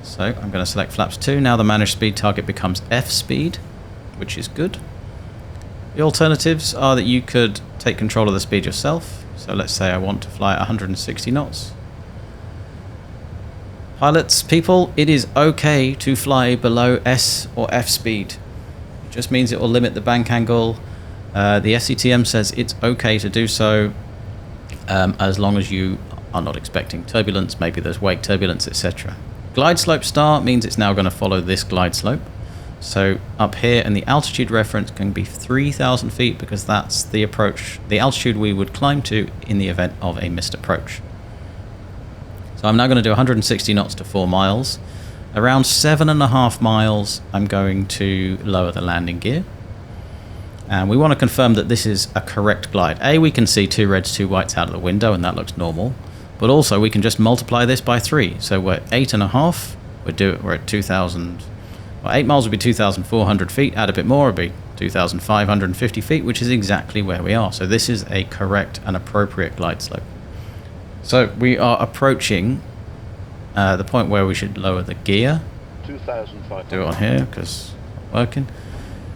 Speaker 3: So I'm going to select flaps 2. Now the managed speed target becomes F speed, which is good. The alternatives are that you could take control of the speed yourself. So let's say I want to fly at 160 knots. Pilots, people, it is okay to fly below S or F speed. It just means it will limit the bank angle. The SCTM says it's okay to do so as long as you are not expecting turbulence, maybe there's wake turbulence, etc. Glide slope start means it's now going to follow this glide slope. So up here, and the altitude reference can be 3,000 feet because that's the approach, the altitude we would climb to in the event of a missed approach. So I'm now going to do 160 knots to 4 miles. Around 7.5 miles, I'm going to lower the landing gear. And we want to confirm that this is a correct glide. A, we can see 2 reds, 2 whites out of the window, and that looks normal. But also, we can just multiply this by 3. So we're 8.5. We're at 2,000. Well, 8 miles would be 2,400 feet. Add a bit more, it would be 2,550 feet, which is exactly where we are. So this is a correct and appropriate glide slope. So we are approaching the point where we should lower the gear.
Speaker 5: 2,500.
Speaker 3: Do it on here because it's working.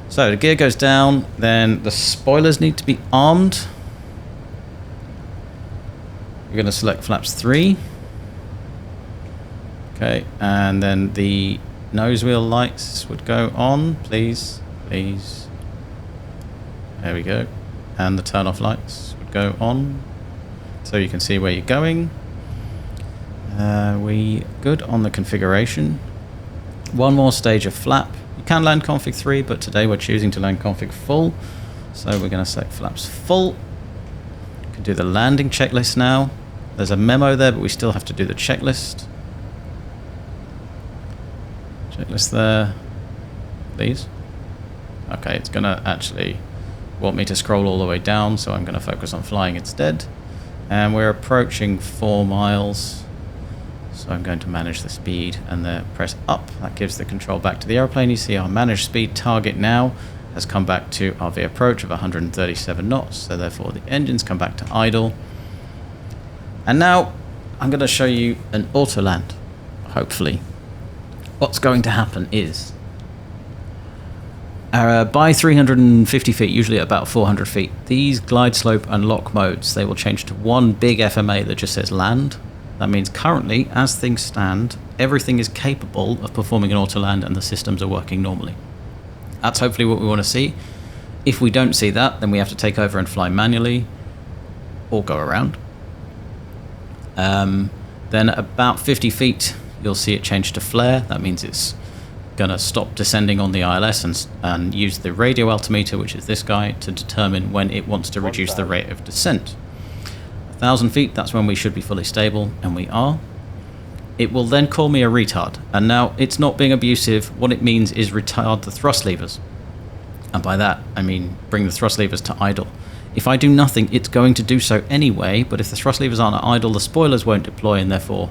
Speaker 3: So the gear goes down, then the spoilers need to be armed. You're going to select flaps 3. Okay, and then the nose wheel lights would go on, please, please. There we go. And the turn off lights would go on, so you can see where you're going. We good on the configuration. One more stage of flap. You can land config 3, but today we're choosing to land config full. So we're going to select flaps full. You can do the landing checklist now. There's a memo there, but we still have to do the checklist. Checklist there, please. Okay, it's going to actually want me to scroll all the way down, so I'm going to focus on flying instead. And we're approaching 4 miles. So I'm going to manage the speed and then press up. That gives the control back to the airplane. You see our managed speed target now has come back to RV approach of 137 knots. So therefore the engines come back to idle. And now I'm going to show you an Autoland, hopefully. What's going to happen is by 350 feet, usually at about 400 feet, these glide slope and lock modes, they will change to one big FMA that just says land. That means currently, as things stand, everything is capable of performing an autoland and the systems are working normally. That's hopefully what we want to see. If we don't see that, then we have to take over and fly manually or go around. Then about 50 feet, you'll see it change to flare. That means it's going to stop descending on the ILS and use the radio altimeter, which is this guy, to determine when it wants to reduce the rate of descent. 1,000 feet, that's when we should be fully stable, and we are. It will then call me a retard, and now it's not being abusive. What it means is retard the thrust levers, and by that I mean bring the thrust levers to idle. If I do nothing, it's going to do so anyway, but if the thrust levers aren't at idle, the spoilers won't deploy, and therefore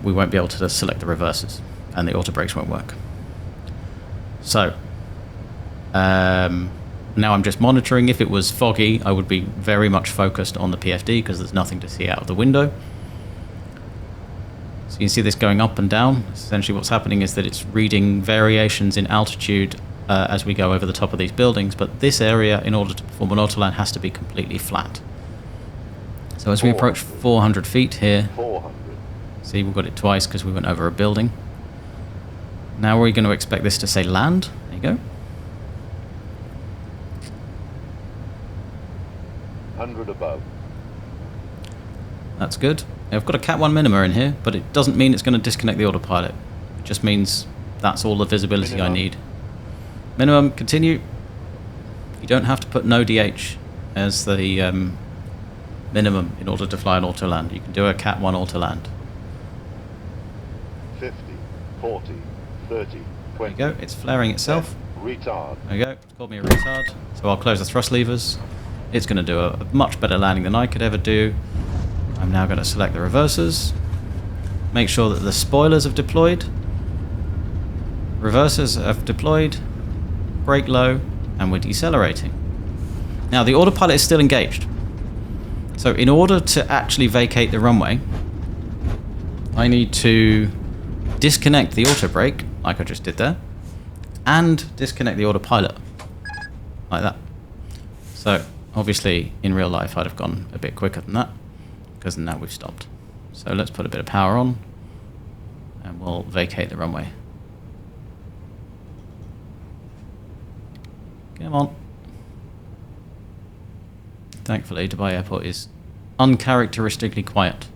Speaker 3: we won't be able to select the reverses, and the auto brakes won't work. So now I'm just monitoring. If it was foggy, I would be very much focused on the PFD because there's nothing to see out of the window. So you can see this going up and down. Essentially what's happening is that it's reading variations in altitude as we go over the top of these buildings, but this area, in order to perform an autoland, has to be completely flat. So as we approach 400 feet here,
Speaker 5: 400.
Speaker 3: see, we've got it twice because we went over a building. Now we're going to expect this to say land. There you go.
Speaker 5: 100 above.
Speaker 3: That's good. I've got a Cat 1 minima in here, but it doesn't mean it's going to disconnect the autopilot. It just means that's all the visibility I need. Minimum, continue. You don't have to put no DH as the minimum in order to fly an autoland. You can do a Cat 1 autoland.
Speaker 5: 50, 40, 30, 20.
Speaker 3: There you go. It's flaring itself.
Speaker 5: Retard.
Speaker 3: There you go. It's called me a retard. So I'll close the thrust levers. It's going to do a much better landing than I could ever do. I'm now going to select the reversers. Make sure that the spoilers have deployed. Reversers have deployed. Brake low, and we're decelerating. Now the autopilot is still engaged. So in order to actually vacate the runway, I need to disconnect the auto brake, like I just did there, and disconnect the autopilot, like that. So obviously in real life I'd have gone a bit quicker than that, because now we've stopped. So let's put a bit of power on, and we'll vacate the runway. Come on. Thankfully, Dubai Airport is uncharacteristically quiet.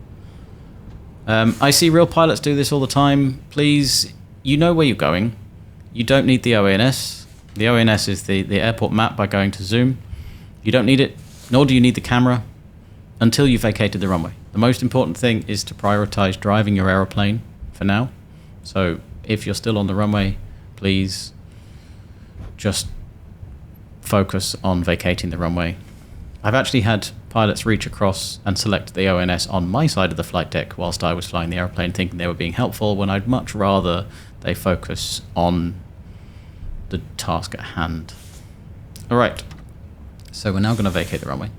Speaker 3: I see real pilots do this all the time. Please, you know where you're going. You don't need the OANS. The OANS is the airport map by going to zoom. You don't need it, nor do you need the camera until you've vacated the runway. The most important thing is to prioritize driving your aeroplane for now. So if you're still on the runway, please just focus on vacating the runway. I've actually had pilots reach across and select the ONS on my side of the flight deck whilst I was flying the airplane, thinking they were being helpful, when I'd much rather they focus on the task at hand. Alright, so we're now going to vacate the runway.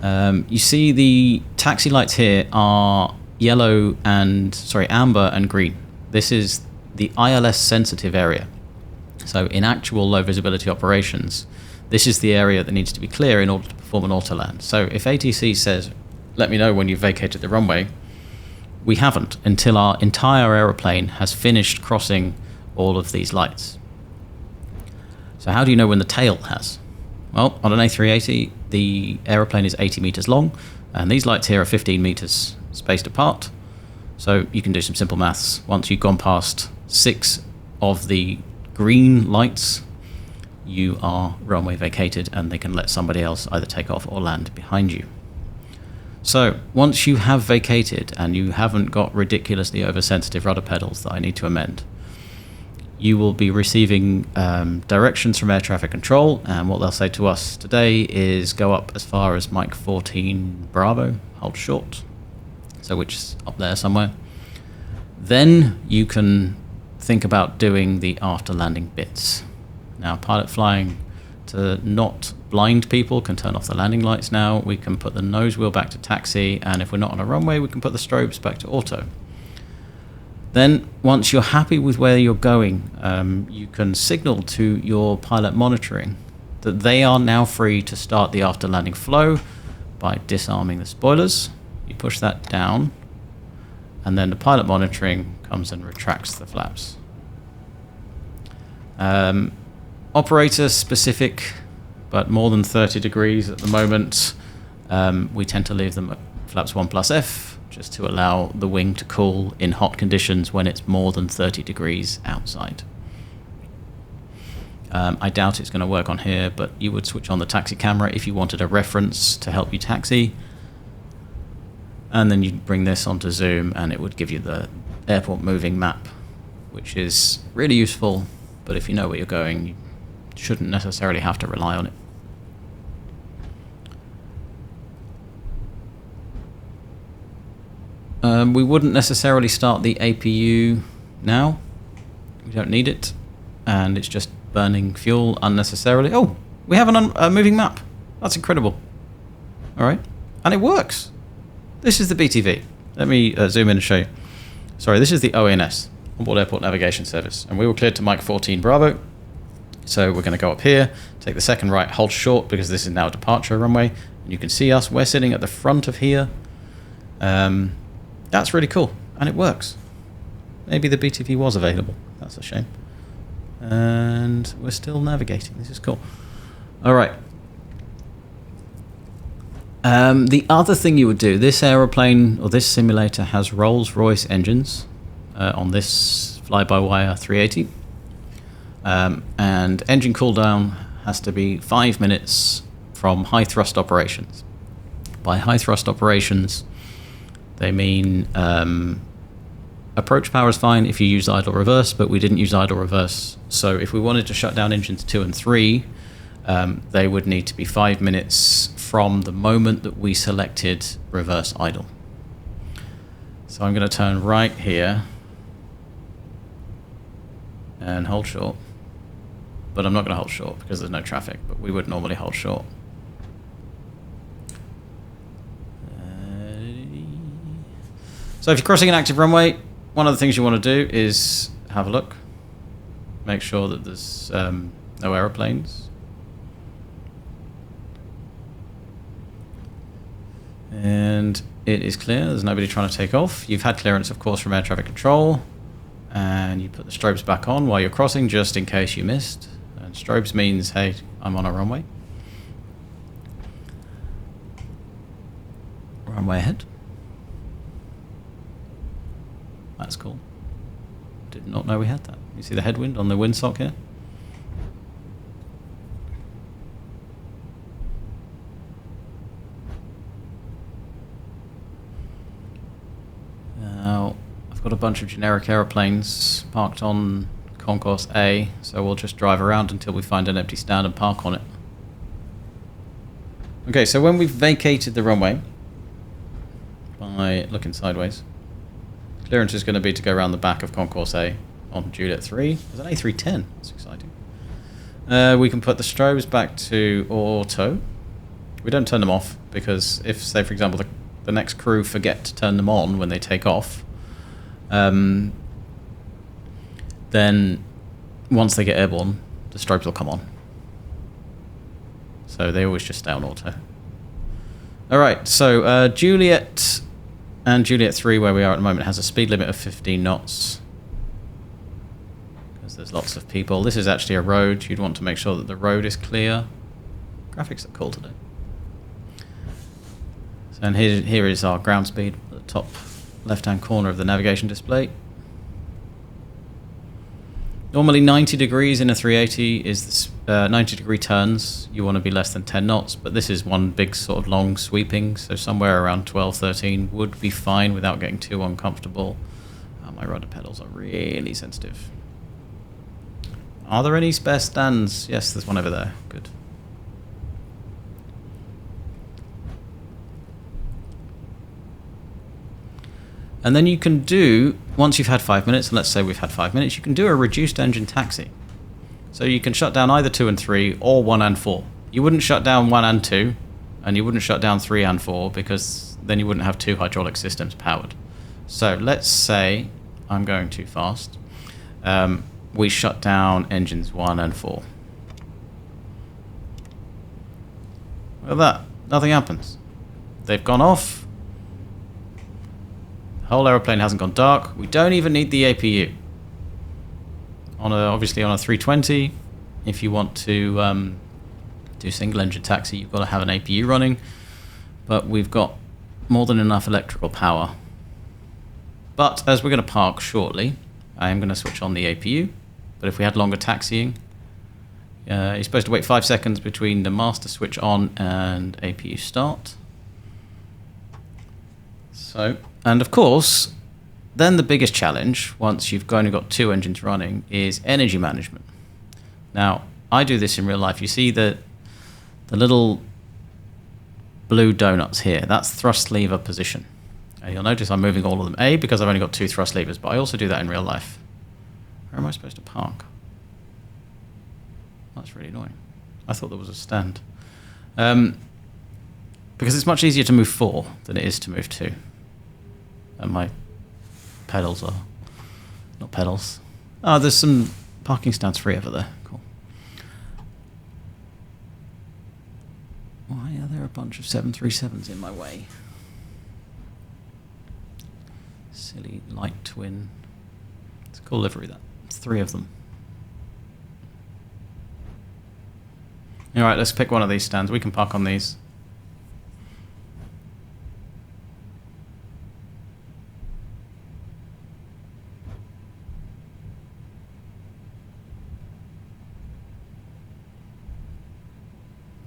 Speaker 3: You see the taxi lights here are yellow and, sorry, amber and green. This is the ILS sensitive area. So in actual low visibility operations, this is the area that needs to be clear in order to perform an autoland. So if ATC says, let me know when you've vacated the runway, we haven't until our entire aeroplane has finished crossing all of these lights. So how do you know when the tail has? Well, on an A380, the aeroplane is 80 meters long, and these lights here are 15 meters spaced apart. So you can do some simple maths. Once you've gone past 6 of the green lights, you are runway vacated, and they can let somebody else either take off or land behind you. So once you have vacated and you haven't got ridiculously oversensitive rudder pedals that I need to amend, you will be receiving directions from air traffic control, and what they'll say to us today is go up as far as Mike 14 Bravo, hold short, so which is up there somewhere. Then you can think about doing the after landing bits. Now, pilot flying to not blind people can turn off the landing lights now. We can put the nose wheel back to taxi, and if we're not on a runway, we can put the strobes back to auto. Then, once you're happy with where you're going, you can signal to your pilot monitoring that they are now free to start the after landing flow by disarming the spoilers. You push that down, and then the pilot monitoring comes and retracts the flaps. Operator specific, but more than 30 degrees at the moment. We tend to leave them at flaps 1+F, just to allow the wing to cool in hot conditions when it's more than 30 degrees outside. I doubt it's going to work on here, but you would switch on the taxi camera if you wanted a reference to help you taxi. And then you'd bring this onto zoom, and it would give you the airport moving map, which is really useful, but if you know where you're going, you shouldn't necessarily have to rely on it. We wouldn't necessarily start the APU now. We don't need it, and it's just burning fuel unnecessarily. Oh, we have a moving map. That's incredible. All right, and it works. This is the BTV. Let me zoom in and show you. Sorry, this is the ONS, Onboard Airport Navigation Service, and we were cleared to Mike 14 Bravo. So we're going to go up here, take the second right, hold short, because this is now a departure runway, and you can see us. We're sitting at the front of here. That's really cool, and it works. Maybe the BTV was available. That's a shame. And we're still navigating. This is cool. All right. The other thing you would do, this aeroplane or this simulator has Rolls-Royce engines on this fly-by-wire 380. And engine cooldown has to be 5 minutes from high thrust operations. By high thrust operations, they mean approach power is fine if you use idle reverse, but we didn't use idle reverse. So if we wanted to shut down engines 2 and 3, they would need to be 5 minutes from the moment that we selected reverse idle. So I'm going to turn right here and hold short. But I'm not going to hold short because there's no traffic, but we would normally hold short. So if you're crossing an active runway, one of the things you want to do is have a look. Make sure that there's no aeroplanes. And it is clear, there's nobody trying to take off. You've had clearance, of course, from air traffic control. And you put the strobes back on while you're crossing, just in case you missed. And strobes means, hey, I'm on a runway. Runway ahead. That's cool. Did not know we had that. You see the headwind on the windsock here? Now, I've got a bunch of generic aeroplanes parked on Concourse A, so we'll just drive around until we find an empty stand and park on it. Okay, so when we've vacated the runway by looking sideways, clearance is going to be to go around the back of Concourse A on Juliet 3. There's an A310. That's exciting. We can put the strobes back to auto. We don't turn them off because if, say, for example, the next crew forget to turn them on when they take off, then once they get airborne, the strobes will come on. So they always just stay on auto. Alright, so Juliet and Juliet 3, where we are at the moment, has a speed limit of 15 knots. Because there's lots of people. This is actually a road. You'd want to make sure that the road is clear. Graphics are cool today. So, and here is our ground speed at the top left-hand corner of the navigation display. Normally 90 degrees in a 380 is 90 degree turns. You want to be less than 10 knots, but this is one big sort of long sweeping, so somewhere around 12, 13 would be fine without getting too uncomfortable. My rudder pedals are really sensitive. Are there any spare stands? Yes, there's one over there. Good. And then you can do, once you've had 5 minutes, and let's say we've had 5 minutes, you can do a reduced engine taxi. So you can shut down either 2 and 3 or 1 and 4. You wouldn't shut down 1 and 2, and you wouldn't shut down 3 and 4, because then you wouldn't have 2 hydraulic systems powered. So let's say I'm going too fast. We shut down engines 1 and 4. Look at that. Nothing happens. They've gone off. The whole aeroplane hasn't gone dark. We don't even need the APU. Obviously on a 320, if you want to do single engine taxi, you've got to have an APU running. But we've got more than enough electrical power. But as we're going to park shortly, I am going to switch on the APU. But if we had longer taxiing, you're supposed to wait 5 seconds between the master switch on and APU start. So, and of course, then the biggest challenge, once you've only got 2 engines running, is energy management. Now, I do this in real life. You see the little blue donuts here. That's thrust lever position. You'll notice I'm moving all of them. A, because I've only got 2 thrust levers, but I also do that in real life. Where am I supposed to park? That's really annoying. I thought there was a stand. Because it's much easier to move 4 than it is to move 2. And my pedals are not pedals. Oh, there's some parking stands free over there. Cool. Why are there a bunch of 737s in my way? Silly light twin. It's a cool livery, that. It's 3 of them. Alright, let's pick one of these stands. We can park on these.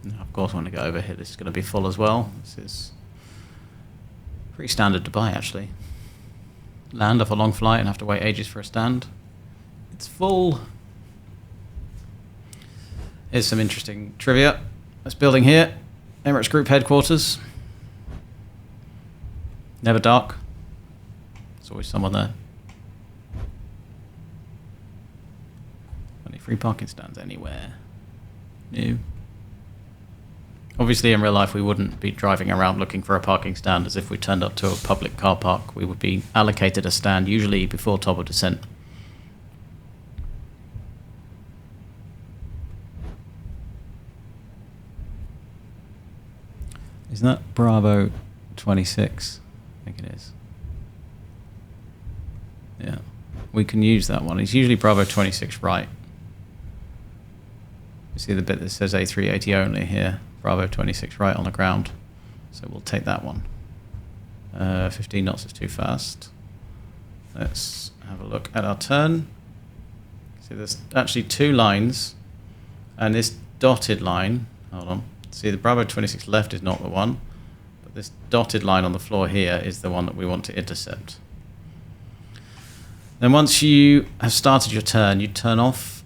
Speaker 3: Now, of course, when I go over here, this is going to be full as well. This is pretty standard Dubai, actually. Land off a long flight and have to wait ages for a stand. It's full. Here's some interesting trivia. This building here, Emirates Group headquarters. Never dark. There's always someone there. Any free parking stands anywhere? No. Obviously, in real life, we wouldn't be driving around looking for a parking stand as if we turned up to a public car park. We would be allocated a stand, usually before top of descent. Isn't that Bravo 26? I think it is. Yeah. We can use that one. It's usually Bravo 26 right. You see the bit that says A380 only here. Bravo 26 right on the ground. So we'll take that one. 15 knots is too fast. Let's have a look at our turn. See, there's actually 2 lines. And this dotted line, hold on. See, the Bravo 26 left is not the one. But this dotted line on the floor here is the one that we want to intercept. Then once you have started your turn, you turn off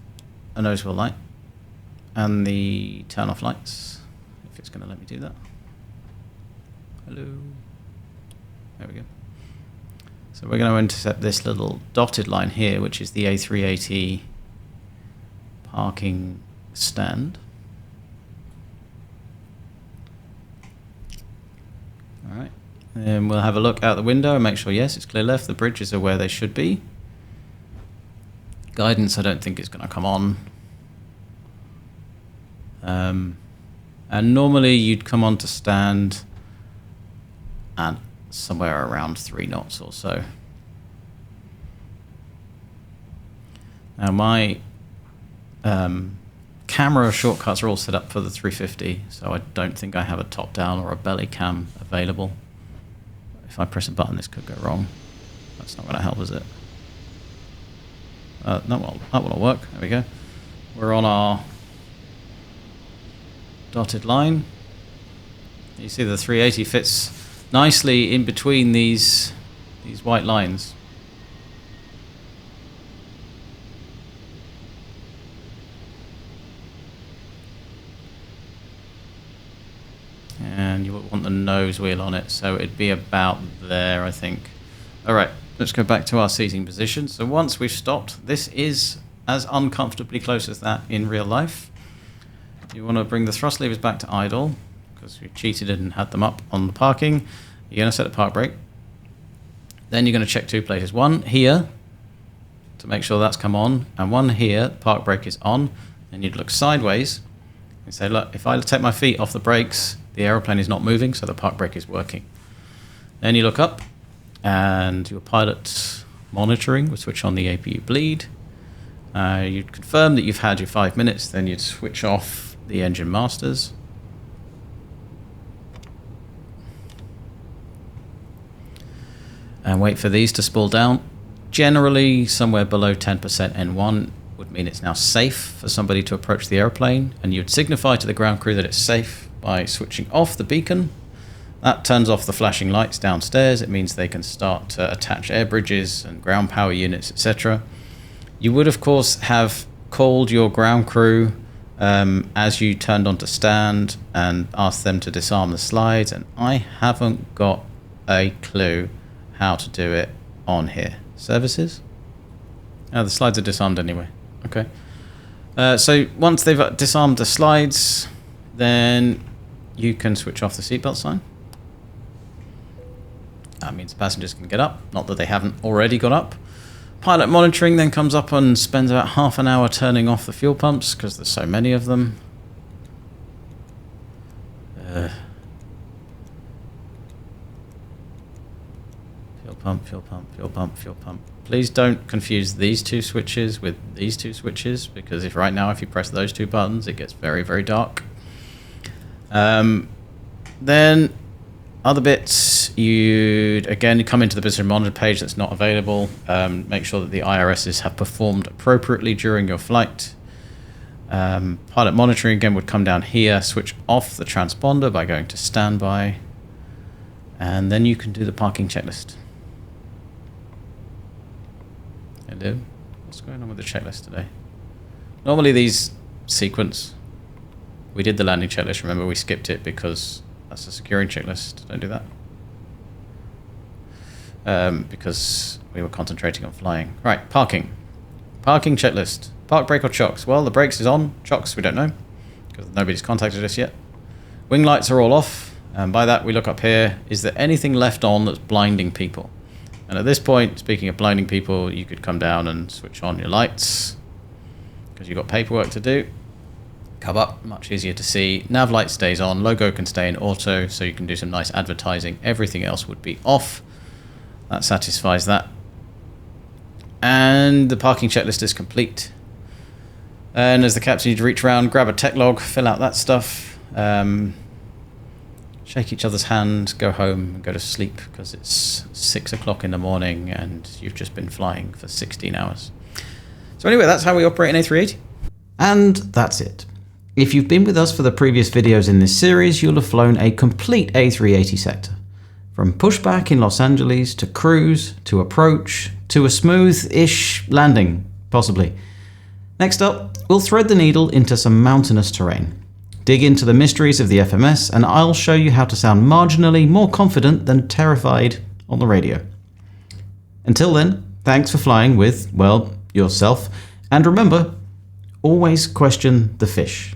Speaker 3: a nose wheel light and the turn off lights, if it's going to let me do that. Hello. There we go. So we're going to intercept this little dotted line here, which is the A380 parking stand. And we'll have a look out the window and make sure, yes, it's clear left. The bridges are where they should be. Guidance, I don't think is going to come on. And normally you'd come on to stand at somewhere around 3 knots or so. Now my camera shortcuts are all set up for the 350, so I don't think I have a top down or a belly cam available. If I press a button, this could go wrong. That's not going to help, is it? No, well, that will work. There we go. We're on our dotted line. You see the 380 fits nicely in between these white lines. And you want the nose wheel on it, so it'd be about there, I think. All right, let's go back to our seating position. So once we've stopped, this is as uncomfortably close as that in real life. You want to bring the thrust levers back to idle, because we cheated and had them up on the parking. You're going to set a park brake. Then you're going to check 2 places. One here, to make sure that's come on, and one here, park brake is on. And you'd look sideways and say, look, if I take my feet off the brakes, the aeroplane is not moving, so the park brake is working. Then you look up, and your pilot monitoring will switch on the APU bleed. You'd confirm that you've had your 5 minutes, then you'd switch off the engine masters. And wait for these to spool down. Generally, somewhere below 10% N1 would mean it's now safe for somebody to approach the airplane, and you'd signify to the ground crew that it's safe by switching off the beacon. That turns off the flashing lights downstairs. It means they can start to attach air bridges and ground power units, etc. You would, of course, have called your ground crew as you turned on to stand and asked them to disarm the slides, and I haven't got a clue how to do it on here. Services? Oh, the slides are disarmed anyway. Okay. So once they've disarmed the slides, then you can switch off the seatbelt sign. That means passengers can get up, not that they haven't already got up. Pilot monitoring then comes up and spends about half an hour turning off the fuel pumps because there's so many of them. Fuel pump, fuel pump, fuel pump, fuel pump. Please don't confuse these 2 switches with these 2 switches, because if right now if you press those 2 buttons, it gets very, very dark. Then other bits, you'd again come into the visitor monitor page that's not available. Make sure that the IRSs have performed appropriately during your flight. Pilot monitoring again would come down here, switch off the transponder by going to standby, and then you can do the parking checklist. Hello? What's going on with the checklist today? Normally these sequence. We did the landing checklist, remember we skipped it because that's a securing checklist. Don't do that. Because we were concentrating on flying. Right, parking. Parking checklist. Park brake or chocks? Well, the brakes is on. Chocks, we don't know, because nobody's contacted us yet. Wing lights are all off, and by that we look up here. Is there anything left on that's blinding people? And at this point, speaking of blinding people, you could come down and switch on your lights, because you've got paperwork to do. Come up, much easier to see. Nav light stays on, logo can stay in auto, so you can do some nice advertising. Everything else would be off. That satisfies that. And the parking checklist is complete. And as the captain, you'd reach around, grab a tech log, fill out that stuff, shake each other's hand, go home, and go to sleep, because it's 6 o'clock in the morning and you've just been flying for 16 hours. So anyway, that's how we operate an A380.
Speaker 2: And that's it. If you've been with us for the previous videos in this series, you'll have flown a complete A380 sector. From pushback in Los Angeles, to cruise, to approach, to a smooth-ish landing, possibly. Next up, we'll thread the needle into some mountainous terrain. Dig into the mysteries of the FMS, and I'll show you how to sound marginally more confident than terrified on the radio. Until then, thanks for flying with, well, yourself, and remember, always question the fish.